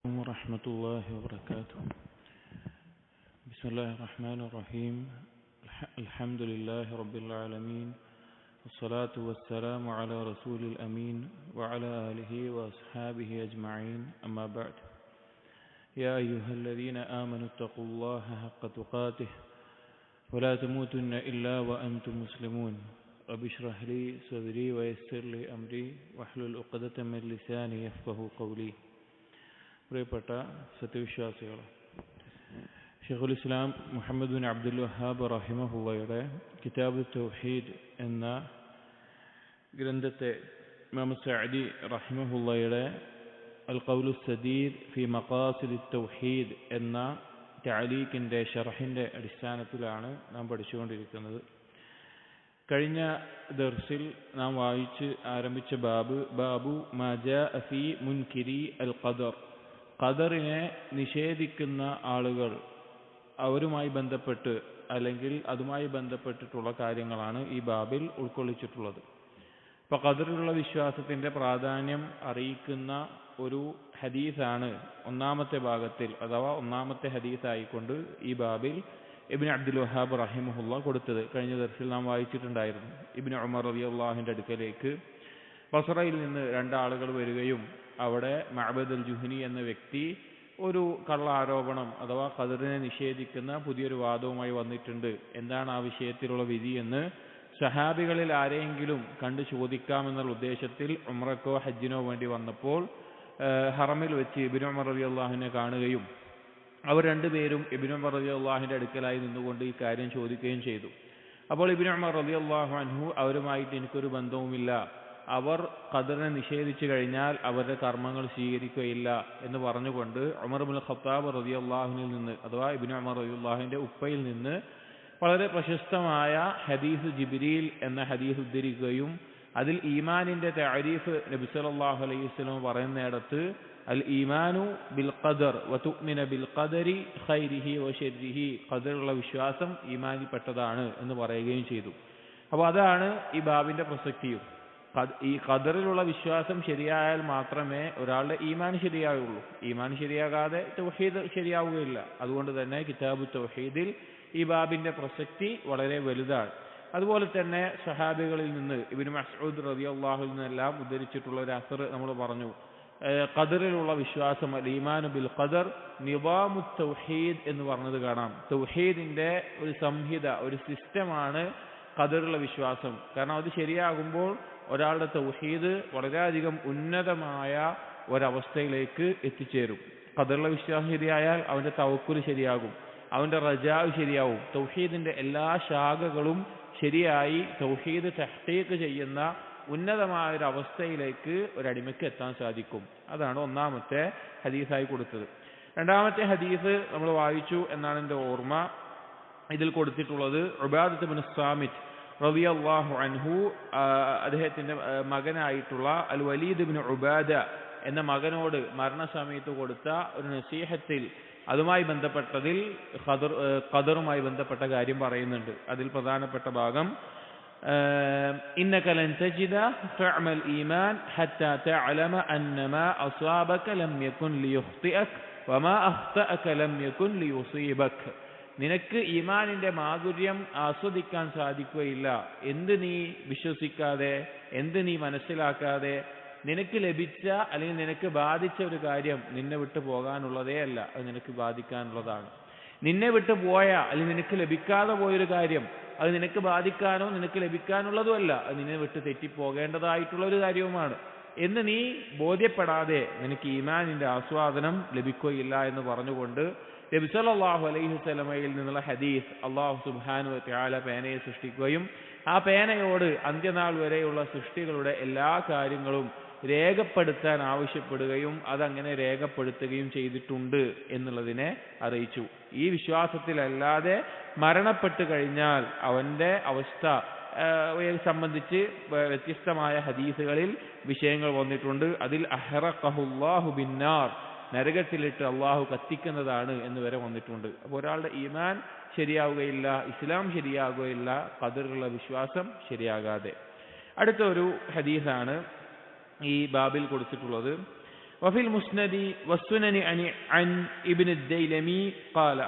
ورحمة الله وبركاته. بسم الله الرحمن الرحيم. الحمد لله رب العالمين، والصلاة والسلام على رسول الأمين وعلى آله وأصحابه أجمعين، أما بعد. يا أيها الذين آمنوا اتقوا الله حق تقاته ولا تموتن إلا وأنتم مسلمون. رب اشرح لي صدري ويسر لي أمري واحلل عقدة من لساني يفقهوا قولي. പ്രിയപ്പെട്ട സത്യവിശ്വാസികൾ, ഷെയ്ഖുൽ ഇസ്ലാം മുഹമ്മദ് ബിൻ അബ്ദുൽ വഹാബ് റഹിമഹുള്ളയുടെ കിതാബ് തൗഹീദ് എന്ന ഗ്രന്ഥത്തെ ഇമാം സഅദി റഹിമഹുള്ളയുടെ അൽ ഖൗലു സദീദ് ഫി മഖാസിദി തൗഹീദ് എന്ന തഅലീഖിന്റെ ഷർഹിന്റെ അടിസ്ഥാനത്തിലാണ് നാം പഠിച്ചുകൊണ്ടിരിക്കുന്നത്. കഴിഞ്ഞ ദർസിൽ നാം വായിച്ച് ആരംഭിച്ച ബാബു മാ ജാഅ ഫീ മുൻകിരി അൽ ഖദർ, ഖദറിനെ നിഷേധിക്കുന്ന ആളുകൾ, അവരുമായി ബന്ധപ്പെട്ട് അല്ലെങ്കിൽ അതുമായി ബന്ധപ്പെട്ടിട്ടുള്ള കാര്യങ്ങളാണ് ഈ ബാബിൽ ഉൾക്കൊള്ളിച്ചിട്ടുള്ളത്. അപ്പോൾ ഖദറിലുള്ള വിശ്വാസത്തിന്റെ പ്രാധാന്യം അറിയിക്കുന്ന ഒരു ഹദീസാണ് ഒന്നാമത്തെ ഭാഗത്തിൽ, അഥവാ ഒന്നാമത്തെ ഹദീസായിക്കൊണ്ട് ഈ ബാബിൽ ഇബ്നു അബ്ദുൽ വഹാബ് റഹിമഹുള്ള കൊടുത്തത്. കഴിഞ്ഞ ദർസിൽ നാം വായിച്ചിട്ടുണ്ടായിരുന്നു. ഇബ്നു ഉമർ റളിയല്ലാഹുവിന്റെ അടുക്കലേക്ക് ബസ്റയിൽ നിന്ന് രണ്ടാളുകൾ വരികയും അവിടെ മഅബദ് അൽ ജുഹനി എന്ന വ്യക്തി ഒരു കള്ള ആരോപണം അഥവാ ഖദറിനെ നിഷേധിക്കുന്ന പുതിയൊരു വാദവുമായി വന്നിട്ടുണ്ട്, എന്താണ് ആ വിഷയത്തിലുള്ള വിധി എന്ന് സഹാബികളിൽ ആരെയെങ്കിലും കണ്ടു ചോദിക്കാമെന്നുള്ള ഉദ്ദേശത്തിൽ ഉംറക്കോ ഹജ്ജിനോ വേണ്ടി വന്നപ്പോൾ ഹറമിൽ വെച്ച് ഇബ്നു ഉമർ റളിയല്ലാഹുവിനെ കാണുകയും അവർ രണ്ടുപേരും ഇബ്നു ഉമർ റളിയല്ലാഹുവിന്റെ അടുക്കലായി നിന്നുകൊണ്ട് ഈ കാര്യം ചോദിക്കുകയും ചെയ്തു. അപ്പോൾ ഇബ്നു ഉമർ റളിയല്ലാഹു അൻഹു അവരുമായിട്ട് എനിക്കൊരു ബന്ധവുമില്ല, അവർ ഖദറിനെ നിഷേധിച്ചു കഴിഞ്ഞാൽ അവരുടെ കർമ്മങ്ങൾ സ്വീകരിക്കുകയില്ല എന്ന് പറഞ്ഞുകൊണ്ട് ഉമർ ഇബ്നുൽ ഖത്താബ് റളിയല്ലാഹുവിൽ നിന്ന്, അഥവാ ഇബ്നു ഉമർ റളിയല്ലാഹുവിന്റെ ഉപ്പയിൽ നിന്ന് വളരെ പ്രശസ്തമായ ഹദീസ് ജിബ്രീൽ എന്ന ഹദീസ് ഉദ്ധരിക്കുകയും അതിൽ ഈമാനിന്റെ തഅരീഫ് നബി സല്ലല്ലാഹു അലൈഹി വസല്ലം പറയുന്നിടത്ത് അൽ ഈമാനു ബിൽ ഖദർ വതുഅ്മിന ബിൽ ഖദരി ഖൈരിഹി വശർരിഹി, ഖദറിലുള്ള വിശ്വാസം ഈമാനിൽപ്പെട്ടതാണ് എന്ന് പറയുകയും ചെയ്തു. അപ്പോൾ അതാണ് ഈ ബാബിന്റെ പ്രസക്തിയും. ഈ ഖദറിലുള്ള വിശ്വാസം ശരിയായാൽ മാത്രമേ ഒരാളുടെ ഈമാൻ ശരിയാവുള്ളൂ. ഈമാൻ ശരിയാകാതെ തൗഹീദ് ശരിയാവുകയില്ല. അതുകൊണ്ട് തന്നെ കിതാബു തൗഹീദിൽ ഈ ബാബിന്റെ പ്രസക്തി വളരെ വലുതാണ്. അതുപോലെ തന്നെ സഹാബികളിൽ നിന്ന് ഇബ്നു മസ്ഊദ് റളിയല്ലാഹു നിന്നെല്ലാം ഉദ്ധരിച്ചിട്ടുള്ള ഒരു അസർ നമ്മൾ പറഞ്ഞു. ഖദറിലുള്ള വിശ്വാസം അൽ ഈമാനു ബിൽ ഖദർ നിവാമു തൗഹീദ് എന്ന് പറഞ്ഞത് കാണാം. തൗഹീദിന്റെ ഒരു സംഹിത, ഒരു സിസ്റ്റമാണ് ഖദറിലുള്ള വിശ്വാസം. കാരണം അത് ശരിയാകുമ്പോൾ ഒരാളുടെ തൗഹീദ് വളരെയധികം ഉന്നതമായ ഒരവസ്ഥയിലേക്ക് എത്തിച്ചേരും. ഖദറിലുള്ള വിശ്വാസം ശരിയായാൽ അവന്റെ തവക്കുൽ ശരിയാകും, അവന്റെ റജാവ് ശരിയാവും. തൗഹീദിന്റെ എല്ലാ ശാഖകളും ശരിയായി തൗഹീദ് തഹ്ഖീഖ് ചെയ്യുന്ന ഉന്നതമായ ഒരു അവസ്ഥയിലേക്ക് ഒരടിമയ്ക്ക് എത്താൻ സാധിക്കും. അതാണ് ഒന്നാമത്തെ ഹദീസായി കൊടുത്തത്. രണ്ടാമത്തെ ഹദീസ് നമ്മൾ വായിച്ചു എന്നാണ് എൻ്റെ ഓർമ്മ. ഇതിൽ കൊടുത്തിട്ടുള്ളത് ഉബാദത്ത് ഇബ്നു സാമിറ്റ് റളിയല്ലാഹു അൻഹു, അദ്ദേഹത്തിന്റെ മകനായിട്ടുള്ള അൽ വലീദ് ഇബ്നു ഉബാദ എന്ന മകനോട് മരണസമയത്ത് കൊടുത്ത ഒരു നസീഹത്തിൽ അതുമായി ബന്ധപ്പെട്ടതിൽ ഖദറുമായി ബന്ധപ്പെട്ട കാര്യം പറയുന്നുണ്ട്. അതിൽ പ്രധാനപ്പെട്ട ഭാഗം ഇന്നക ലൻ തജിദ തഅമൽ ഈമാൻ ഹത്താ തഅലമ അന്ന മാ അസാബക ലം യകുൻ ലിയുഖ്തിഅക വമാ അഖ്തഅക ലം യകുൻ ലിയുസീബക. നിനക്ക് ഈമാനിന്റെ മാധുര്യം ആസ്വദിക്കാൻ സാധിക്കുകയില്ല എന്ത് നീ വിശ്വസിക്കാതെ, എന്ത് നീ മനസ്സിലാക്കാതെ. നിനക്ക് ലഭിച്ച അല്ലെങ്കിൽ നിനക്ക് ബാധിച്ച ഒരു കാര്യം നിന്നെ വിട്ടു പോകാനുള്ളതേ അല്ല, അത് നിനക്ക് ബാധിക്കാനുള്ളതാണ്. നിന്നെ വിട്ടു പോയ അല്ലെങ്കിൽ നിനക്ക് ലഭിക്കാതെ പോയൊരു കാര്യം അത് നിനക്ക് ബാധിക്കാനോ നിനക്ക് ലഭിക്കാനുള്ളതുമല്ല, അത് നിന്നെ വിട്ട് തെറ്റിപ്പോകേണ്ടതായിട്ടുള്ള ഒരു കാര്യവുമാണ് എന്ന് നീ ബോധ്യപ്പെടാതെ നിനക്ക് ഈമാനിന്റെ ആസ്വാദനം ലഭിക്കുകയില്ല എന്ന് പറഞ്ഞുകൊണ്ട് നബി സല്ലല്ലാഹു അലൈഹി വസല്ലമയിൽ നിന്നുള്ള ഹദീസ്, അല്ലാഹു സുബ്ഹാനഹു വ തആല പേനയെ സൃഷ്ടിക്കുകയും ആ പേനയോട് അന്ത്യനാൾ വരെയുള്ള സൃഷ്ടികളുടെ എല്ലാ കാര്യങ്ങളും രേഖപ്പെടുത്താൻ ആവശ്യപ്പെടുകയും അതങ്ങനെ രേഖപ്പെടുത്തുകയും ചെയ്തിട്ടുണ്ട് എന്നുള്ളതിനെ അറിയിച്ചു. ഈ വിശ്വാസത്തിലല്ലാതെ മരണപ്പെട്ടു കഴിഞ്ഞാൽ അവന്റെ അവസ്ഥ സംബന്ധിച്ച് വ്യത്യസ്തമായ ഹദീസുകളിൽ വിഷയങ്ങൾ വന്നിട്ടുണ്ട്. അതിൽ അഹ്റഖഹുല്ലാഹു ബിന്നാർ, നരകത്തിലിട്ട് അള്ളാഹു കത്തിക്കുന്നതാണ് എന്ന് വരെ വന്നിട്ടുണ്ട്. അപ്പോൾ ഒരാളുടെ ഈമാൻ ശരിയാവുകയില്ല, ഇസ്ലാം ശരിയാവുകയില്ല ഖദറിലുള്ള വിശ്വാസം ശരിയാകാതെ. അടുത്ത ഒരു ഹദീസാണ് ഈ ബാബിൽ കൊടുത്തിട്ടുള്ളത്. വഫിൽ മുസ്നദി വസ്സുനനി അൻ ഇബ്നു ദൈലമി ഖാല.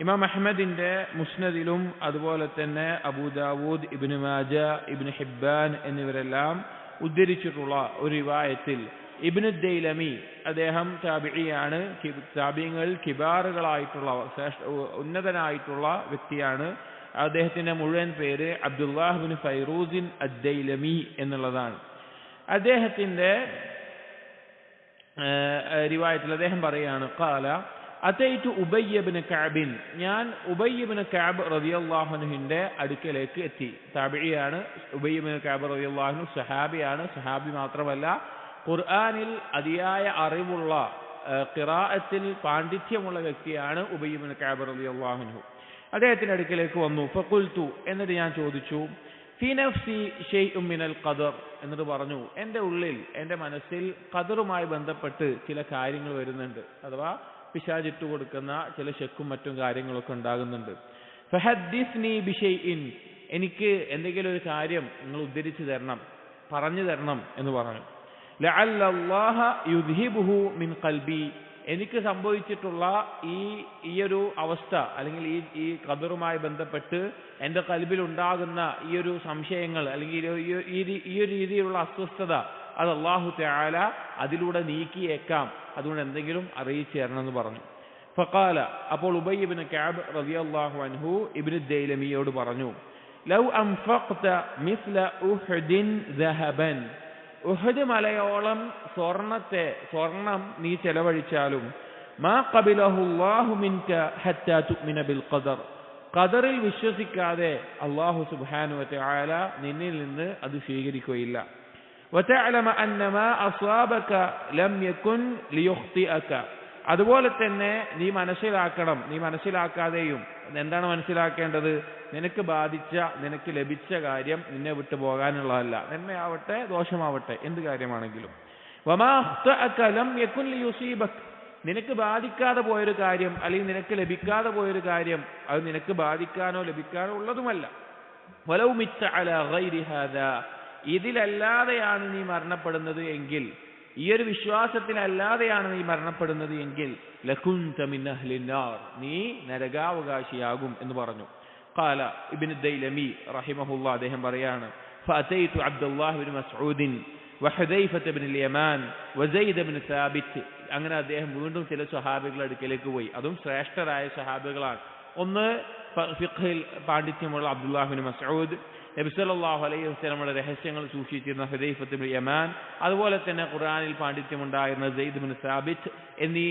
ഇമാം അഹ്മദിന്റെ മുസ്നദിലും അതുപോലെ തന്നെ അബൂ ദാവൂദ്, ഇബ്നു മാജ, ഇബ്നു ഹിബ്ബാൻ എന്നിവരെല്ലാം ഉദ്ധരിച്ചിട്ടുള്ള ഒരു റിവായത്തിൽ ഇബ്നു ദൈലമി, അദ്ദേഹം താബിഈയാണ്, താബിഈങ്ങളിൽ കിബാറുകളായിട്ടുള്ള ഉന്നതനായിട്ടുള്ള വ്യക്തിയാണ്. അദ്ദേഹത്തിന്റെ മുഴുവൻ പേര് അബ്ദുല്ലാഹ് ഇബ്നു ഫൈറൂസിൻ അദ്ദൈലമി എന്നുള്ളതാണ്. അദ്ദേഹത്തിന്റെ റിവായത്തിൽ അദ്ദേഹം പറയാണ്, ഖാല അതൈതു ഉബയ്യ ഇബ്നു കഅബിൻ, ഞാൻ ഉബയ്യ ഇബ്നു കഅബ് റളിയല്ലാഹു അൻഹുവിന്റെ അടുക്കലേക്ക് എത്തി. താബിഈയാണ് ഉബയ്യ ഇബ്നു കഅബ് റളിയല്ലാഹു അൻഹു, സഹാബിയാണ്. സഹാബി മാത്രമല്ല, ഖുർആനിൽ അതിയായ അറിവുള്ള, ഖിറാഅത്തിൽ പാണ്ഡിത്യമുള്ള വ്യക്തിയാണ് ഉബയ്യ ഇബ്നു കഅബ് റളിയല്ലാഹു അൻഹു. അദ്ദേഹത്തിന്റെ അടുക്കലേക്ക് വന്നു. ഫഖുൽതു, എന്നിട്ട് ഞാൻ ചോദിച്ചു, ഫീ നഫ്സി ഷൈഉം മിനൽ ഖദർ, എന്നിട്ട് പറഞ്ഞു, എൻ്റെ ഉള്ളിൽ, എൻ്റെ മനസ്സിൽ ഖദറുമായി ബന്ധപ്പെട്ട് ചില കാര്യങ്ങൾ വരുന്നുണ്ട്, അഥവാ പിശാചിട്ട് കൊടുക്കുന്ന ചില ശക്കും മറ്റും കാര്യങ്ങളൊക്കെ ഉണ്ടാകുന്നുണ്ട്. ഫഹദ്ദിസ്നി ബിശൈഇൻ, എനിക്ക് എന്തെങ്കിലും ഒരു കാര്യം നിങ്ങൾ ഉദ്ധരിച്ചു തരണം, പറഞ്ഞു തരണം എന്ന് പറഞ്ഞു. ലഅല്ല അല്ലാഹ യുദ്ഹിബുഹു മിൻ ഖൽബി, എനിക്ക് സംഭവിച്ചിട്ടുള്ള ഈയൊരു അവസ്ഥ, അല്ലെങ്കിൽ ഈ ഖദറുമായി ബന്ധപ്പെട്ട് എൻ്റെ കൽബിൽ ഉണ്ടാകുന്ന ഈ ഒരു സംശയങ്ങൾ, അല്ലെങ്കിൽ ഈ ഒരു രീതിയിലുള്ള അസ്വസ്ഥത, അത് അല്ലാഹു തആല അതിലൂടെ നീക്കിയേക്കാം, അതുകൊണ്ട് എന്തെങ്കിലും അറിയിച്ചു തരണമെന്ന് പറഞ്ഞു. ഫഖാല, അപ്പോൾ ഉബയ്യ ഇബ്നു കഅബ് റളിയല്ലാഹു അൻഹു ഇബ്നു ദൈലമിയോട് പറഞ്ഞു, ലൗ അൻഫഖ്ത മിസ്ല ഉഹ്ദിൻ ദഹബൻ, ഉഹദ് മലയോളം സ്വർണം നീ ചെലവഴിച്ചാലും, മാ ഖബിലഹു അല്ലാഹു മിൻക ഹത്താ തുഅ്മിന ബിൽ ഖദർ, ഖദറിൽ വിശ്വസിക്കാതെ അല്ലാഹു സുബ്ഹാനഹു വ തആല നിന്നിൽ നിന്ന് അത് സ്വീകരിക്കുകയില്ല. വതഅലമ അന്ന മാ അസ്വാബക ലം യകുൻ ലിയുഖ്തിഅക, അതുപോലെ തന്നെ നീ മനസ്സിലാക്കാതെയും, എന്താണ് മനസ്സിലാക്കേണ്ടത്? നിനക്ക് ബാധിച്ച, നിനക്ക് ലഭിച്ച കാര്യം നിന്നെ വിട്ടു പോകാനുള്ളതല്ല, നന്മയാവട്ടെ ദോഷമാവട്ടെ എന്ത് കാര്യമാണെങ്കിലും. വമാ അഖ്തഅക ലം യകുൻ ലിയുസീബക, നിനക്ക് ബാധിക്കാതെ പോയൊരു കാര്യം, അല്ലെങ്കിൽ നിനക്ക് ലഭിക്കാതെ പോയൊരു കാര്യം, അത് നിനക്ക് ബാധിക്കാനോ ലഭിക്കാനോ ഉള്ളതുമല്ല. വലൗ മിത്ത അലാ ഗൈരി ഹാദാ, ഇതിലല്ലാതെയാണ് നീ മരണപ്പെടുന്നത് എങ്കിൽ, ഈ ഒരു വിശ്വാസത്തിലല്ലാതെയാണ് നീ മരണപ്പെടുന്നത് എങ്കിൽ, ലകുൻത മിൻ അഹ്ലിൻ നാർ, നീ നരകാവകാശിയാകും എന്ന് പറഞ്ഞു. ഖാല ഇബ്നു ദൈലമി റഹിമഹുല്ലാഹ്, അദ്ദേഹം പറയാണ്, ഫഅതൈതു അബ്ദുല്ലാഹ് ഇബ്നു മസ്ഊദ് വഹുദൈഫത്ത് ഇബ്നുൽ യമാൻ വസൈദ് ഇബ്നു സാബിത്ത്, അങ്ങനെ അദ്ദേഹം വീണ്ടും ചില സ്വഹാബികളുടെ അടുക്കലേക്ക് പോയി. അതും ശ്രേഷ്ഠരായ സ്വഹാബികളാണ്. ഒന്ന് ഫിഖ്ഹിൽ പാണ്ഡിത്യമുള്ള അബ്ദുല്ലാഹ് ഇബ്നു മസ്ഊദ്, നബി സല്ലല്ലാഹു അലൈഹി വസല്ലമയുടെ രഹസ്യങ്ങൾ സൂക്ഷിച്ചിരുന്ന ഹുദൈഫത്ത് ഇബ്നു യമാൻ, അതുപോലെ തന്നെ ഖുർആനിൽ പാണ്ഡിത്യമുണ്ടായിരുന്ന സയ്യിദ് ഇബ്നു സാബിത്ത് എന്നീ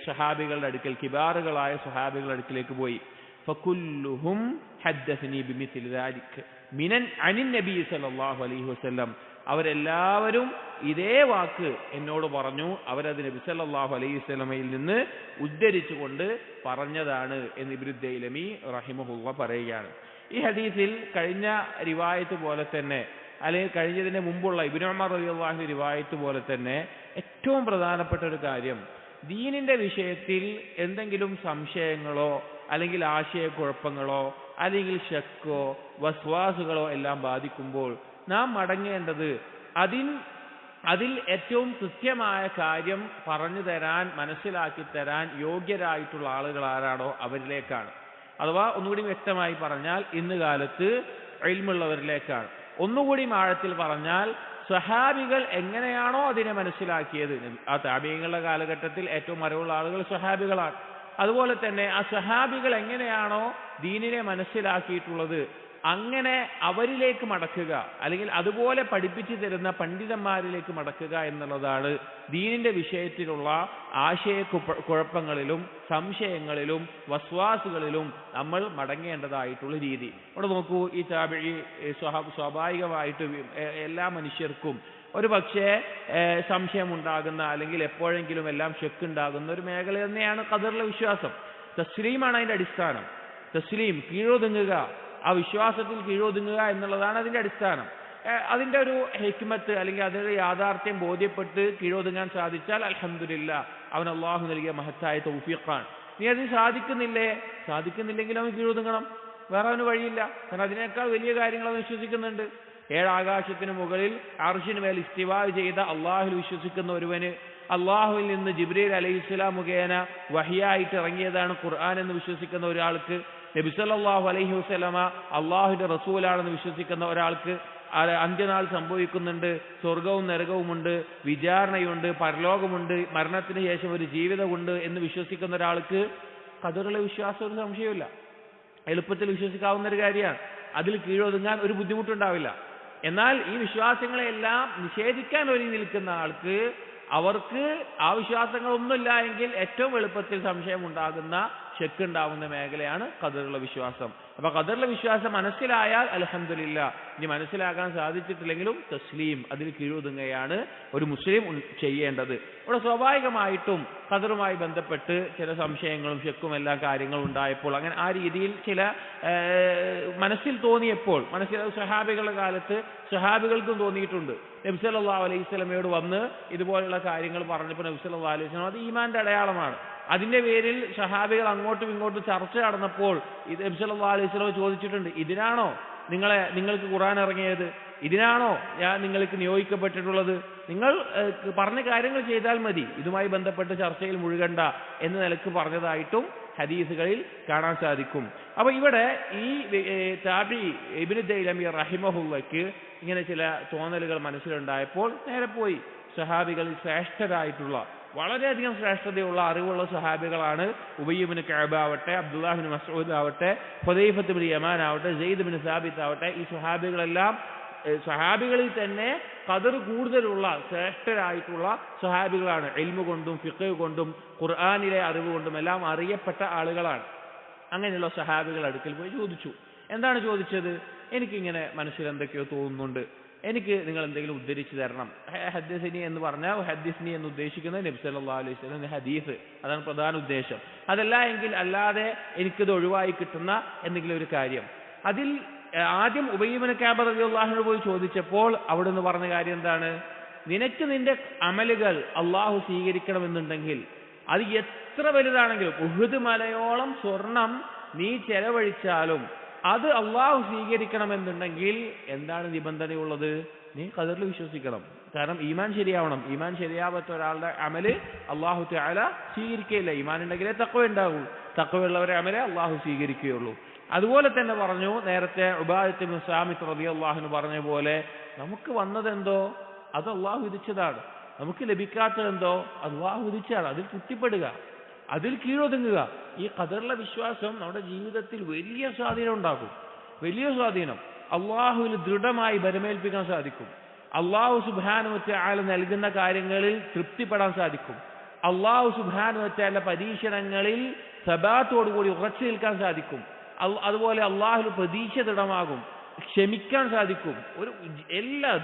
സ്വഹാബികളുടെ അടുക്കൽ, കിബാറുകളായ സ്വഹാബികളുടെ അടുക്കിലേക്ക് പോയി. ഫകുല്ലുഹും ഹദ്ദസനി ബിമിസ്ലി ദാലിക മിനൻ അനിൻ നബി സല്ലല്ലാഹു അലൈഹി വസല്ലം, അവരെല്ലാവരും ഇതേ വാക്ക് എന്നോട് പറഞ്ഞു, അവരത് നബി സല്ലല്ലാഹു അലൈഹി വസല്ലമയിൽ നിന്ന് ഉദ്ധരിച്ചുകൊണ്ട് പറഞ്ഞതാണ് എന്ന് ഇബ്നു ദൈലമി റഹിമഹുല്ലാഹ് പറയുകയാണ്. ഈ ഹദീസിൽ കഴിഞ്ഞ റിവായത്ത് പോലെ തന്നെ, അല്ലെങ്കിൽ കഴിഞ്ഞതിന് മുമ്പുള്ള ഇബ്നു ഉമർ റളിയല്ലാഹു അൻഹു റിവായത്ത് പോലെ തന്നെ, ഏറ്റവും പ്രധാനപ്പെട്ട ഒരു കാര്യം, ദീനിന്റെ വിഷയത്തിൽ എന്തെങ്കിലും സംശയങ്ങളോ അല്ലെങ്കിൽ ആശയക്കുഴപ്പങ്ങളോ അല്ലെങ്കിൽ ശക്കോ വസ്വാസുകളോ എല്ലാം ബാധിക്കുമ്പോൾ നാം മടങ്ങേണ്ടത് അതിൽ ഏറ്റവും കൃത്യമായ കാര്യം പറഞ്ഞു തരാൻ, മനസ്സിലാക്കി തരാൻ യോഗ്യരായിട്ടുള്ള ആളുകൾ ആരാണോ അവരിലേക്കാണ്. അഥവാ ഒന്നുകൂടി വ്യക്തമായി പറഞ്ഞാൽ ഇന്ന് കാലത്ത് ഇൽമുള്ളവരിലേക്കാണ്. ഒന്നുകൂടി ആഴത്തിൽ പറഞ്ഞാൽ സ്വഹാബികൾ എങ്ങനെയാണോ അതിനെ മനസ്സിലാക്കിയത്, ആ താബീങ്ങളുടെ കാലഘട്ടത്തിൽ ഏറ്റവും അറിവുള്ള ആളുകൾ സ്വഹാബികളാണ്. അതുപോലെ തന്നെ ആ സ്വഹാബികൾ എങ്ങനെയാണോ ദീനിനെ മനസ്സിലാക്കിയിട്ടുള്ളത്, അങ്ങനെ അവരിലേക്ക് മടക്കുക, അല്ലെങ്കിൽ അതുപോലെ പഠിപ്പിച്ചു തരുന്ന പണ്ഡിതന്മാരിലേക്ക് മടക്കുക എന്നുള്ളതാണ് ദീനിന്റെ വിഷയത്തിലുള്ള ആശയക്കുഴപ്പങ്ങളിലും സംശയങ്ങളിലും വസ്വാസുകളിലും നമ്മൾ മടങ്ങേണ്ടതായിട്ടുള്ള രീതി. ഇവിടെ നോക്കൂ, ഈ താബിഈ സ്വാഭാവികമായിട്ട് എല്ലാ മനുഷ്യർക്കും ഒരു പക്ഷേ സംശയമുണ്ടാകുന്ന, അല്ലെങ്കിൽ എപ്പോഴെങ്കിലും എല്ലാം ശക്കുണ്ടാകുന്ന ഒരു മേഖല തന്നെയാണ് ഖദറിലെ വിശ്വാസം. തസ്ലീമാണ് അതിന്റെ അടിസ്ഥാനം. തസ്ലീം, കീഴൊതുങ്ങുക, ആ വിശ്വാസത്തിൽ കീഴൊതുങ്ങുക എന്നുള്ളതാണ് അതിന്റെ അടിസ്ഥാനം. അതിന്റെ ഒരു ഹിക്മത്ത്, അല്ലെങ്കിൽ അതിന്റെ യാഥാർത്ഥ്യം ബോധ്യപ്പെട്ട് കീഴൊതുങ്ങാൻ സാധിച്ചാൽ അൽഹംദുലില്ലാഹ്, അവൻ അള്ളാഹു നൽകിയ മഹത്തായ തൗഫീഖാണ്. നീ അത് സാധിക്കുന്നില്ലെങ്കിൽ അവൻ കീഴൊതുങ്ങണം, വേറെ അവന് വഴിയില്ല. കാരണം അതിനേക്കാൾ വലിയ കാര്യങ്ങൾ അവൻ വിശ്വസിക്കുന്നുണ്ട്. 7 ആകാശത്തിന് മുകളിൽ അർശിന് മേൽ ഇസ്തിവാ ചെയ്ത അള്ളാഹുൽ വിശ്വസിക്കുന്ന ഒരുവന് അള്ളാഹുവിൽ നിന്ന് ജിബ്രീൽ അലൈഹിസ്സലാം മുഖേന വഹിയായിട്ട് ഇറങ്ങിയതാണ് ഖുർആൻ എന്ന് വിശ്വസിക്കുന്ന ഒരാൾക്ക്, നബി സല്ലല്ലാഹു അലൈഹി വസല്ലമ അള്ളാഹുവിന്റെ റസൂലാണെന്ന് വിശ്വസിക്കുന്ന ഒരാൾക്ക്, അന്ത്യനാൾ സംഭവിക്കുന്നുണ്ട്, സ്വർഗവും നരകവുമുണ്ട്, വിചാരണയുണ്ട്, പരലോകമുണ്ട്, മരണത്തിന് ശേഷം ഒരു ജീവിതമുണ്ട് എന്ന് വിശ്വസിക്കുന്ന ഒരാൾക്ക് ഖദറിലെ വിശ്വാസം ഒരു സംശയമില്ല, എളുപ്പത്തിൽ വിശ്വസിക്കാവുന്ന ഒരു കാര്യമാണ്. അതിൽ കീഴൊതുങ്ങാൻ ഒരു ബുദ്ധിമുട്ടുണ്ടാവില്ല. എന്നാൽ ഈ വിശ്വാസങ്ങളെല്ലാം നിഷേധിക്കാൻ ഒരുങ്ങി നിൽക്കുന്ന ആൾക്ക്, അവർക്ക് ആ വിശ്വാസങ്ങളൊന്നുമില്ല എങ്കിൽ ഏറ്റവും എളുപ്പത്തിൽ സംശയം ഉണ്ടാകുന്ന, ശക്ക് ഉണ്ടാകുന്ന മേഖലയാണ് ഖദറിലെ വിശ്വാസം. അപ്പൊ ഖദറിലെ വിശ്വാസം മനസ്സിലായാൽ അൽഹംദുലില്ലാ, ഇനി മനസ്സിലാക്കാൻ സാധിച്ചിട്ടില്ലെങ്കിലും തസ്ലീം, അതിൽ കീഴൊതുങ്ങുകയാണ് ഒരു മുസ്ലിം ചെയ്യേണ്ടത്. ഇവിടെ സ്വാഭാവികമായിട്ടും ഖദറുമായി ബന്ധപ്പെട്ട് ചില സംശയങ്ങളും ശക്കും എല്ലാ കാര്യങ്ങളും ഉണ്ടായപ്പോൾ, അങ്ങനെ ആ രീതിയിൽ ചില മനസ്സിൽ തോന്നിയപ്പോൾ, സഹാബികളുടെ കാലത്ത് സഹാബികൾക്കും തോന്നിയിട്ടുണ്ട്. നബി സല്ലല്ലാഹു അലൈഹി വസല്ലമയോട് വന്ന് ഇതുപോലുള്ള കാര്യങ്ങൾ പറഞ്ഞപ്പോൾ നബി സല്ലല്ലാഹു അലൈഹി വസല്ലം അത് ഈമാന്റെ അടയാളമാണ്. അതിന്റെ പേരിൽ സഹാബികൾ അങ്ങോട്ടും ഇങ്ങോട്ടും ചർച്ച നടന്നപ്പോൾ ഇത് നബി സല്ലല്ലാഹു അലൈഹി വസല്ലം ചോദിച്ചിട്ടുണ്ട്, ഇതിനാണോ നിങ്ങൾക്ക് ഖുർആൻ ഇറങ്ങിയത്? ഇതിനാണോ ഞാൻ നിങ്ങൾക്ക് നിയോഗിക്കപ്പെട്ടിട്ടുള്ളത്? നിങ്ങൾ പറഞ്ഞ കാര്യങ്ങൾ ചെയ്താൽ മതി, ഇതുമായി ബന്ധപ്പെട്ട് ചർച്ചയിൽ മുഴുകണ്ട എന്ന നിലക്ക് പറഞ്ഞതായിട്ടും ഹദീസുകളിൽ കാണാൻ സാധിക്കും. അപ്പൊ ഇവിടെ ഈ താബി ഇബ്നു ദൈലമി റഹിമഹുള്ളക്ക് ഇങ്ങനെ ചില തോന്നലുകൾ മനസ്സിലുണ്ടായപ്പോൾ നേരെ പോയി സഹാബികളിൽ ശ്രേഷ്ഠരായിട്ടുള്ള, വളരെയധികം ശ്രേഷ്ഠതയുള്ള അറിവുള്ള സഹാബികളാണ് ഉബയ്യ് ഇബ്നു കഅബ് ആവട്ടെ, അബ്ദുല്ലാഹ് ഇബ്നു മസ്ഊദ് ആവട്ടെ, ഹുദൈഫത്ത് ഇബ്നു യമാൻ ആവട്ടെ, സെയ്ദ് ഇബ്നു സാബിത്ത് ആവട്ടെ, ഈ സഹാബികളെല്ലാം സഹാബികളിൽ തന്നെ ഖദർ കൂടുതലുള്ള ശ്രേഷ്ഠരായിട്ടുള്ള സഹാബികളാണ്. ഇൽമു കൊണ്ടും ഫിഖ് കൊണ്ടും ഖുർആനിലെ അറിവ് കൊണ്ടും എല്ലാം അറിയപ്പെട്ട ആളുകളാണ്. അങ്ങനെയുള്ള സഹാബികൾ അടുക്കൽ പോയി ചോദിച്ചു. എന്താണ് ചോദിച്ചത്? എനിക്കിങ്ങനെ മനസ്സിൽ എന്തൊക്കെയോ തോന്നുന്നുണ്ട്, എനിക്ക് നിങ്ങൾ എന്തെങ്കിലും ഉദ്ധരിച്ചു തരണം. ഹദ്ദിസ്നി എന്ന് പറഞ്ഞാൽ ഹദ്ദിസ്നി എന്ന് ഉദ്ദേശിക്കുന്നത് നബി സല്ലല്ലാഹു അലൈഹി വസല്ലം ഹദീസ്, അതാണ് പ്രധാന ഉദ്ദേശം. അതല്ല എങ്കിൽ അല്ലാതെ എനിക്കിത് ഒഴിവായി കിട്ടുന്ന എന്തെങ്കിലും ഒരു കാര്യം. അതിൽ ആദ്യം ഉബയ്യ് ഇബ്നു കഅബ് റളിയല്ലാഹു അൻഹു പോയി ചോദിച്ചപ്പോൾ അവിടുന്ന് പറഞ്ഞ കാര്യം എന്താണ്? നിനക്ക് നിന്റെ അമലുകൾ അള്ളാഹു സ്വീകരിക്കണമെന്നുണ്ടെങ്കിൽ അത് എത്ര വലുതാണെങ്കിലും, ഉഹുദ് മലയോളം സ്വർണം നീ ചെലവഴിച്ചാലും അത് അള്ളാഹു സ്വീകരിക്കണമെന്നുണ്ടെങ്കിൽ എന്താണ് നിബന്ധനയുള്ളത്? നീ ഖദറിൽ വിശ്വസിക്കണം. കാരണം ഈമാൻ ശരിയാവണം. ഈമാൻ ശരിയാവാത്ത ഒരാളുടെ അമല് അള്ളാഹു തആല സ്വീകരിക്കുകയില്ല. ഈമാൻ ഉണ്ടെങ്കിലേ തഖ്വ ഉണ്ടാവുള്ളൂ. തഖ്വയുള്ളവരെ അമലെ അള്ളാഹു സ്വീകരിക്കുകയുള്ളൂ. അതുപോലെ തന്നെ പറഞ്ഞു, നേരത്തെ ഉബാദത്ത് ഇബ്നു സാമിത്ത് റളിയല്ലാഹു അൻഹു പറഞ്ഞ പോലെ, നമുക്ക് വന്നതെന്തോ അത് അള്ളാഹു വിധിച്ചതാണ്, നമുക്ക് ലഭിക്കാത്തതെന്തോ അള്ളാഹു വിധിച്ചതാണ്. അതിൽ തൃപ്തിപ്പെടുക, അതിൽ കീഴൊതുങ്ങുക. ഈ ഖദറിലെ വിശ്വാസം നമ്മുടെ ജീവിതത്തിൽ വലിയ സ്വാധീനം ഉണ്ടാക്കും. വലിയ സ്വാധീനം. അള്ളാഹുവിൽ ദൃഢമായി ബലമേൽപ്പിക്കാൻ സാധിക്കും. അള്ളാഹു സുബ്ഹാനഹു വ തആല നൽകുന്ന കാര്യങ്ങളിൽ തൃപ്തിപ്പെടാൻ സാധിക്കും. അള്ളാഹു സുബ്ഹാനഹു വ തആല പരീക്ഷണങ്ങളിൽ സബാത്തോടുകൂടി ഉറച്ചു നിൽക്കാൻ സാധിക്കും. അതുപോലെ അള്ളാഹുവിൽ പ്രതീക്ഷ ദൃഢമാകും, ക്ഷമിക്കാൻ സാധിക്കും.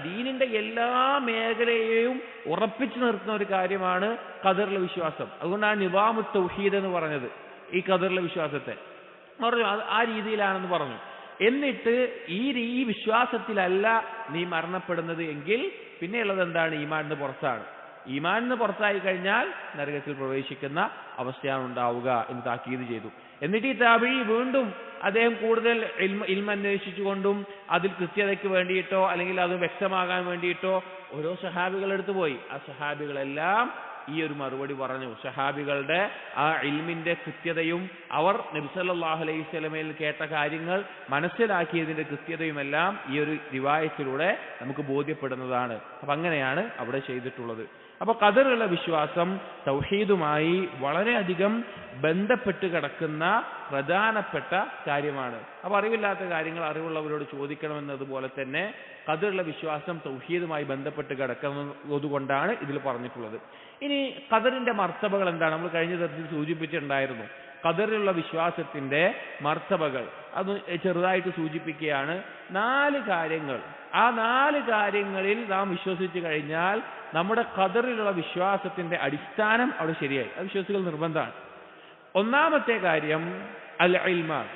ദീനിന്റെ എല്ലാ മേഖലയെയും ഉറപ്പിച്ചു നിർത്തുന്ന ഒരു കാര്യമാണ് ഖദറിലെ വിശ്വാസം. അതുകൊണ്ടാണ് നിവാമു തൗഹീദ് എന്ന് പറഞ്ഞത് ഈ ഖദറിലെ വിശ്വാസത്തെ. പറഞ്ഞു അത് ആ രീതിയിലാണെന്ന് പറഞ്ഞു. എന്നിട്ട് ഈ വിശ്വാസത്തിലല്ല നീ മരണപ്പെടുന്നത് എങ്കിൽ പിന്നെയുള്ളത് എന്താണ്? ഈമാനിന് പുറത്താണ്. ഈമാനിന് പുറത്തായി കഴിഞ്ഞാൽ നരകത്തിൽ പ്രവേശിക്കുന്ന അവസ്ഥയാണ് ഉണ്ടാവുക എന്ന് താക്കീത് ചെയ്തു. എന്നിട്ട് ഈ താബിഈ വീണ്ടും അദ്ദേഹം കൂടുതൽ ഇൽമ അന്വേഷിച്ചുകൊണ്ടും അതിൽ കൃത്യതയ്ക്ക് വേണ്ടിയിട്ടോ അല്ലെങ്കിൽ അത് വ്യക്തമാകാൻ വേണ്ടിയിട്ടോ ഓരോ സഹാബികളെടുത്ത് പോയി. ആ സഹാബികളെല്ലാം ഈ ഒരു മറുപടി പറഞ്ഞു. സഹാബികളുടെ ആ ഇൽമിന്റെ കൃത്യതയും അവർ നബി സല്ലല്ലാഹു അലൈഹി വസല്ലമയിൽ കേട്ട കാര്യങ്ങൾ മനസ്സിലാക്കിയതിന്റെ കൃത്യതയുമെല്ലാം ഈ ഒരു റിവായത്തിലൂടെ നമുക്ക് ബോധ്യപ്പെടുന്നതാണ്. അപ്പൊ അങ്ങനെയാണ് അവിടെ ചെയ്തിട്ടുള്ളത്. അപ്പൊ ഖദറിലുള്ള വിശ്വാസം തൗഹീദുമായി വളരെയധികം ബന്ധപ്പെട്ട് കിടക്കുന്ന പ്രധാനപ്പെട്ട കാര്യമാണ്. അപ്പൊ അറിവില്ലാത്ത കാര്യങ്ങൾ അറിവുള്ളവരോട് ചോദിക്കണമെന്നതുപോലെ തന്നെ ഖദറിലുള്ള വിശ്വാസം തൗഹീദുമായി ബന്ധപ്പെട്ട് കിടക്കുന്നതുകൊണ്ടാണ് ഇതിൽ പറഞ്ഞിട്ടുള്ളത്. ഇനി ഖദറിന്റെ മർത്തബകൾ എന്താണ്? നമ്മൾ കഴിഞ്ഞ ദിവസത്തിൽ സൂചിപ്പിച്ചിട്ടുണ്ടായിരുന്നു. ഖദറിലുള്ള വിശ്വാസത്തിന്റെ മർത്തബകൾ അത് ചെറുതായിട്ട് സൂചിപ്പിക്കുകയാണ്. 4 കാര്യങ്ങൾ. ആ 4 കാര്യങ്ങളിൽ നാം വിശ്വസിച്ചു കഴിഞ്ഞാൽ നമ്മുടെ ഖദറിലുള്ള വിശ്വാസത്തിന്റെ അടിസ്ഥാനം അവിടെ ശരിയായി. അത് വിശ്വസിക്കൽ നിർബന്ധമാണ്. ഒന്നാമത്തെ കാര്യം അൽ ഇൽമാണ്.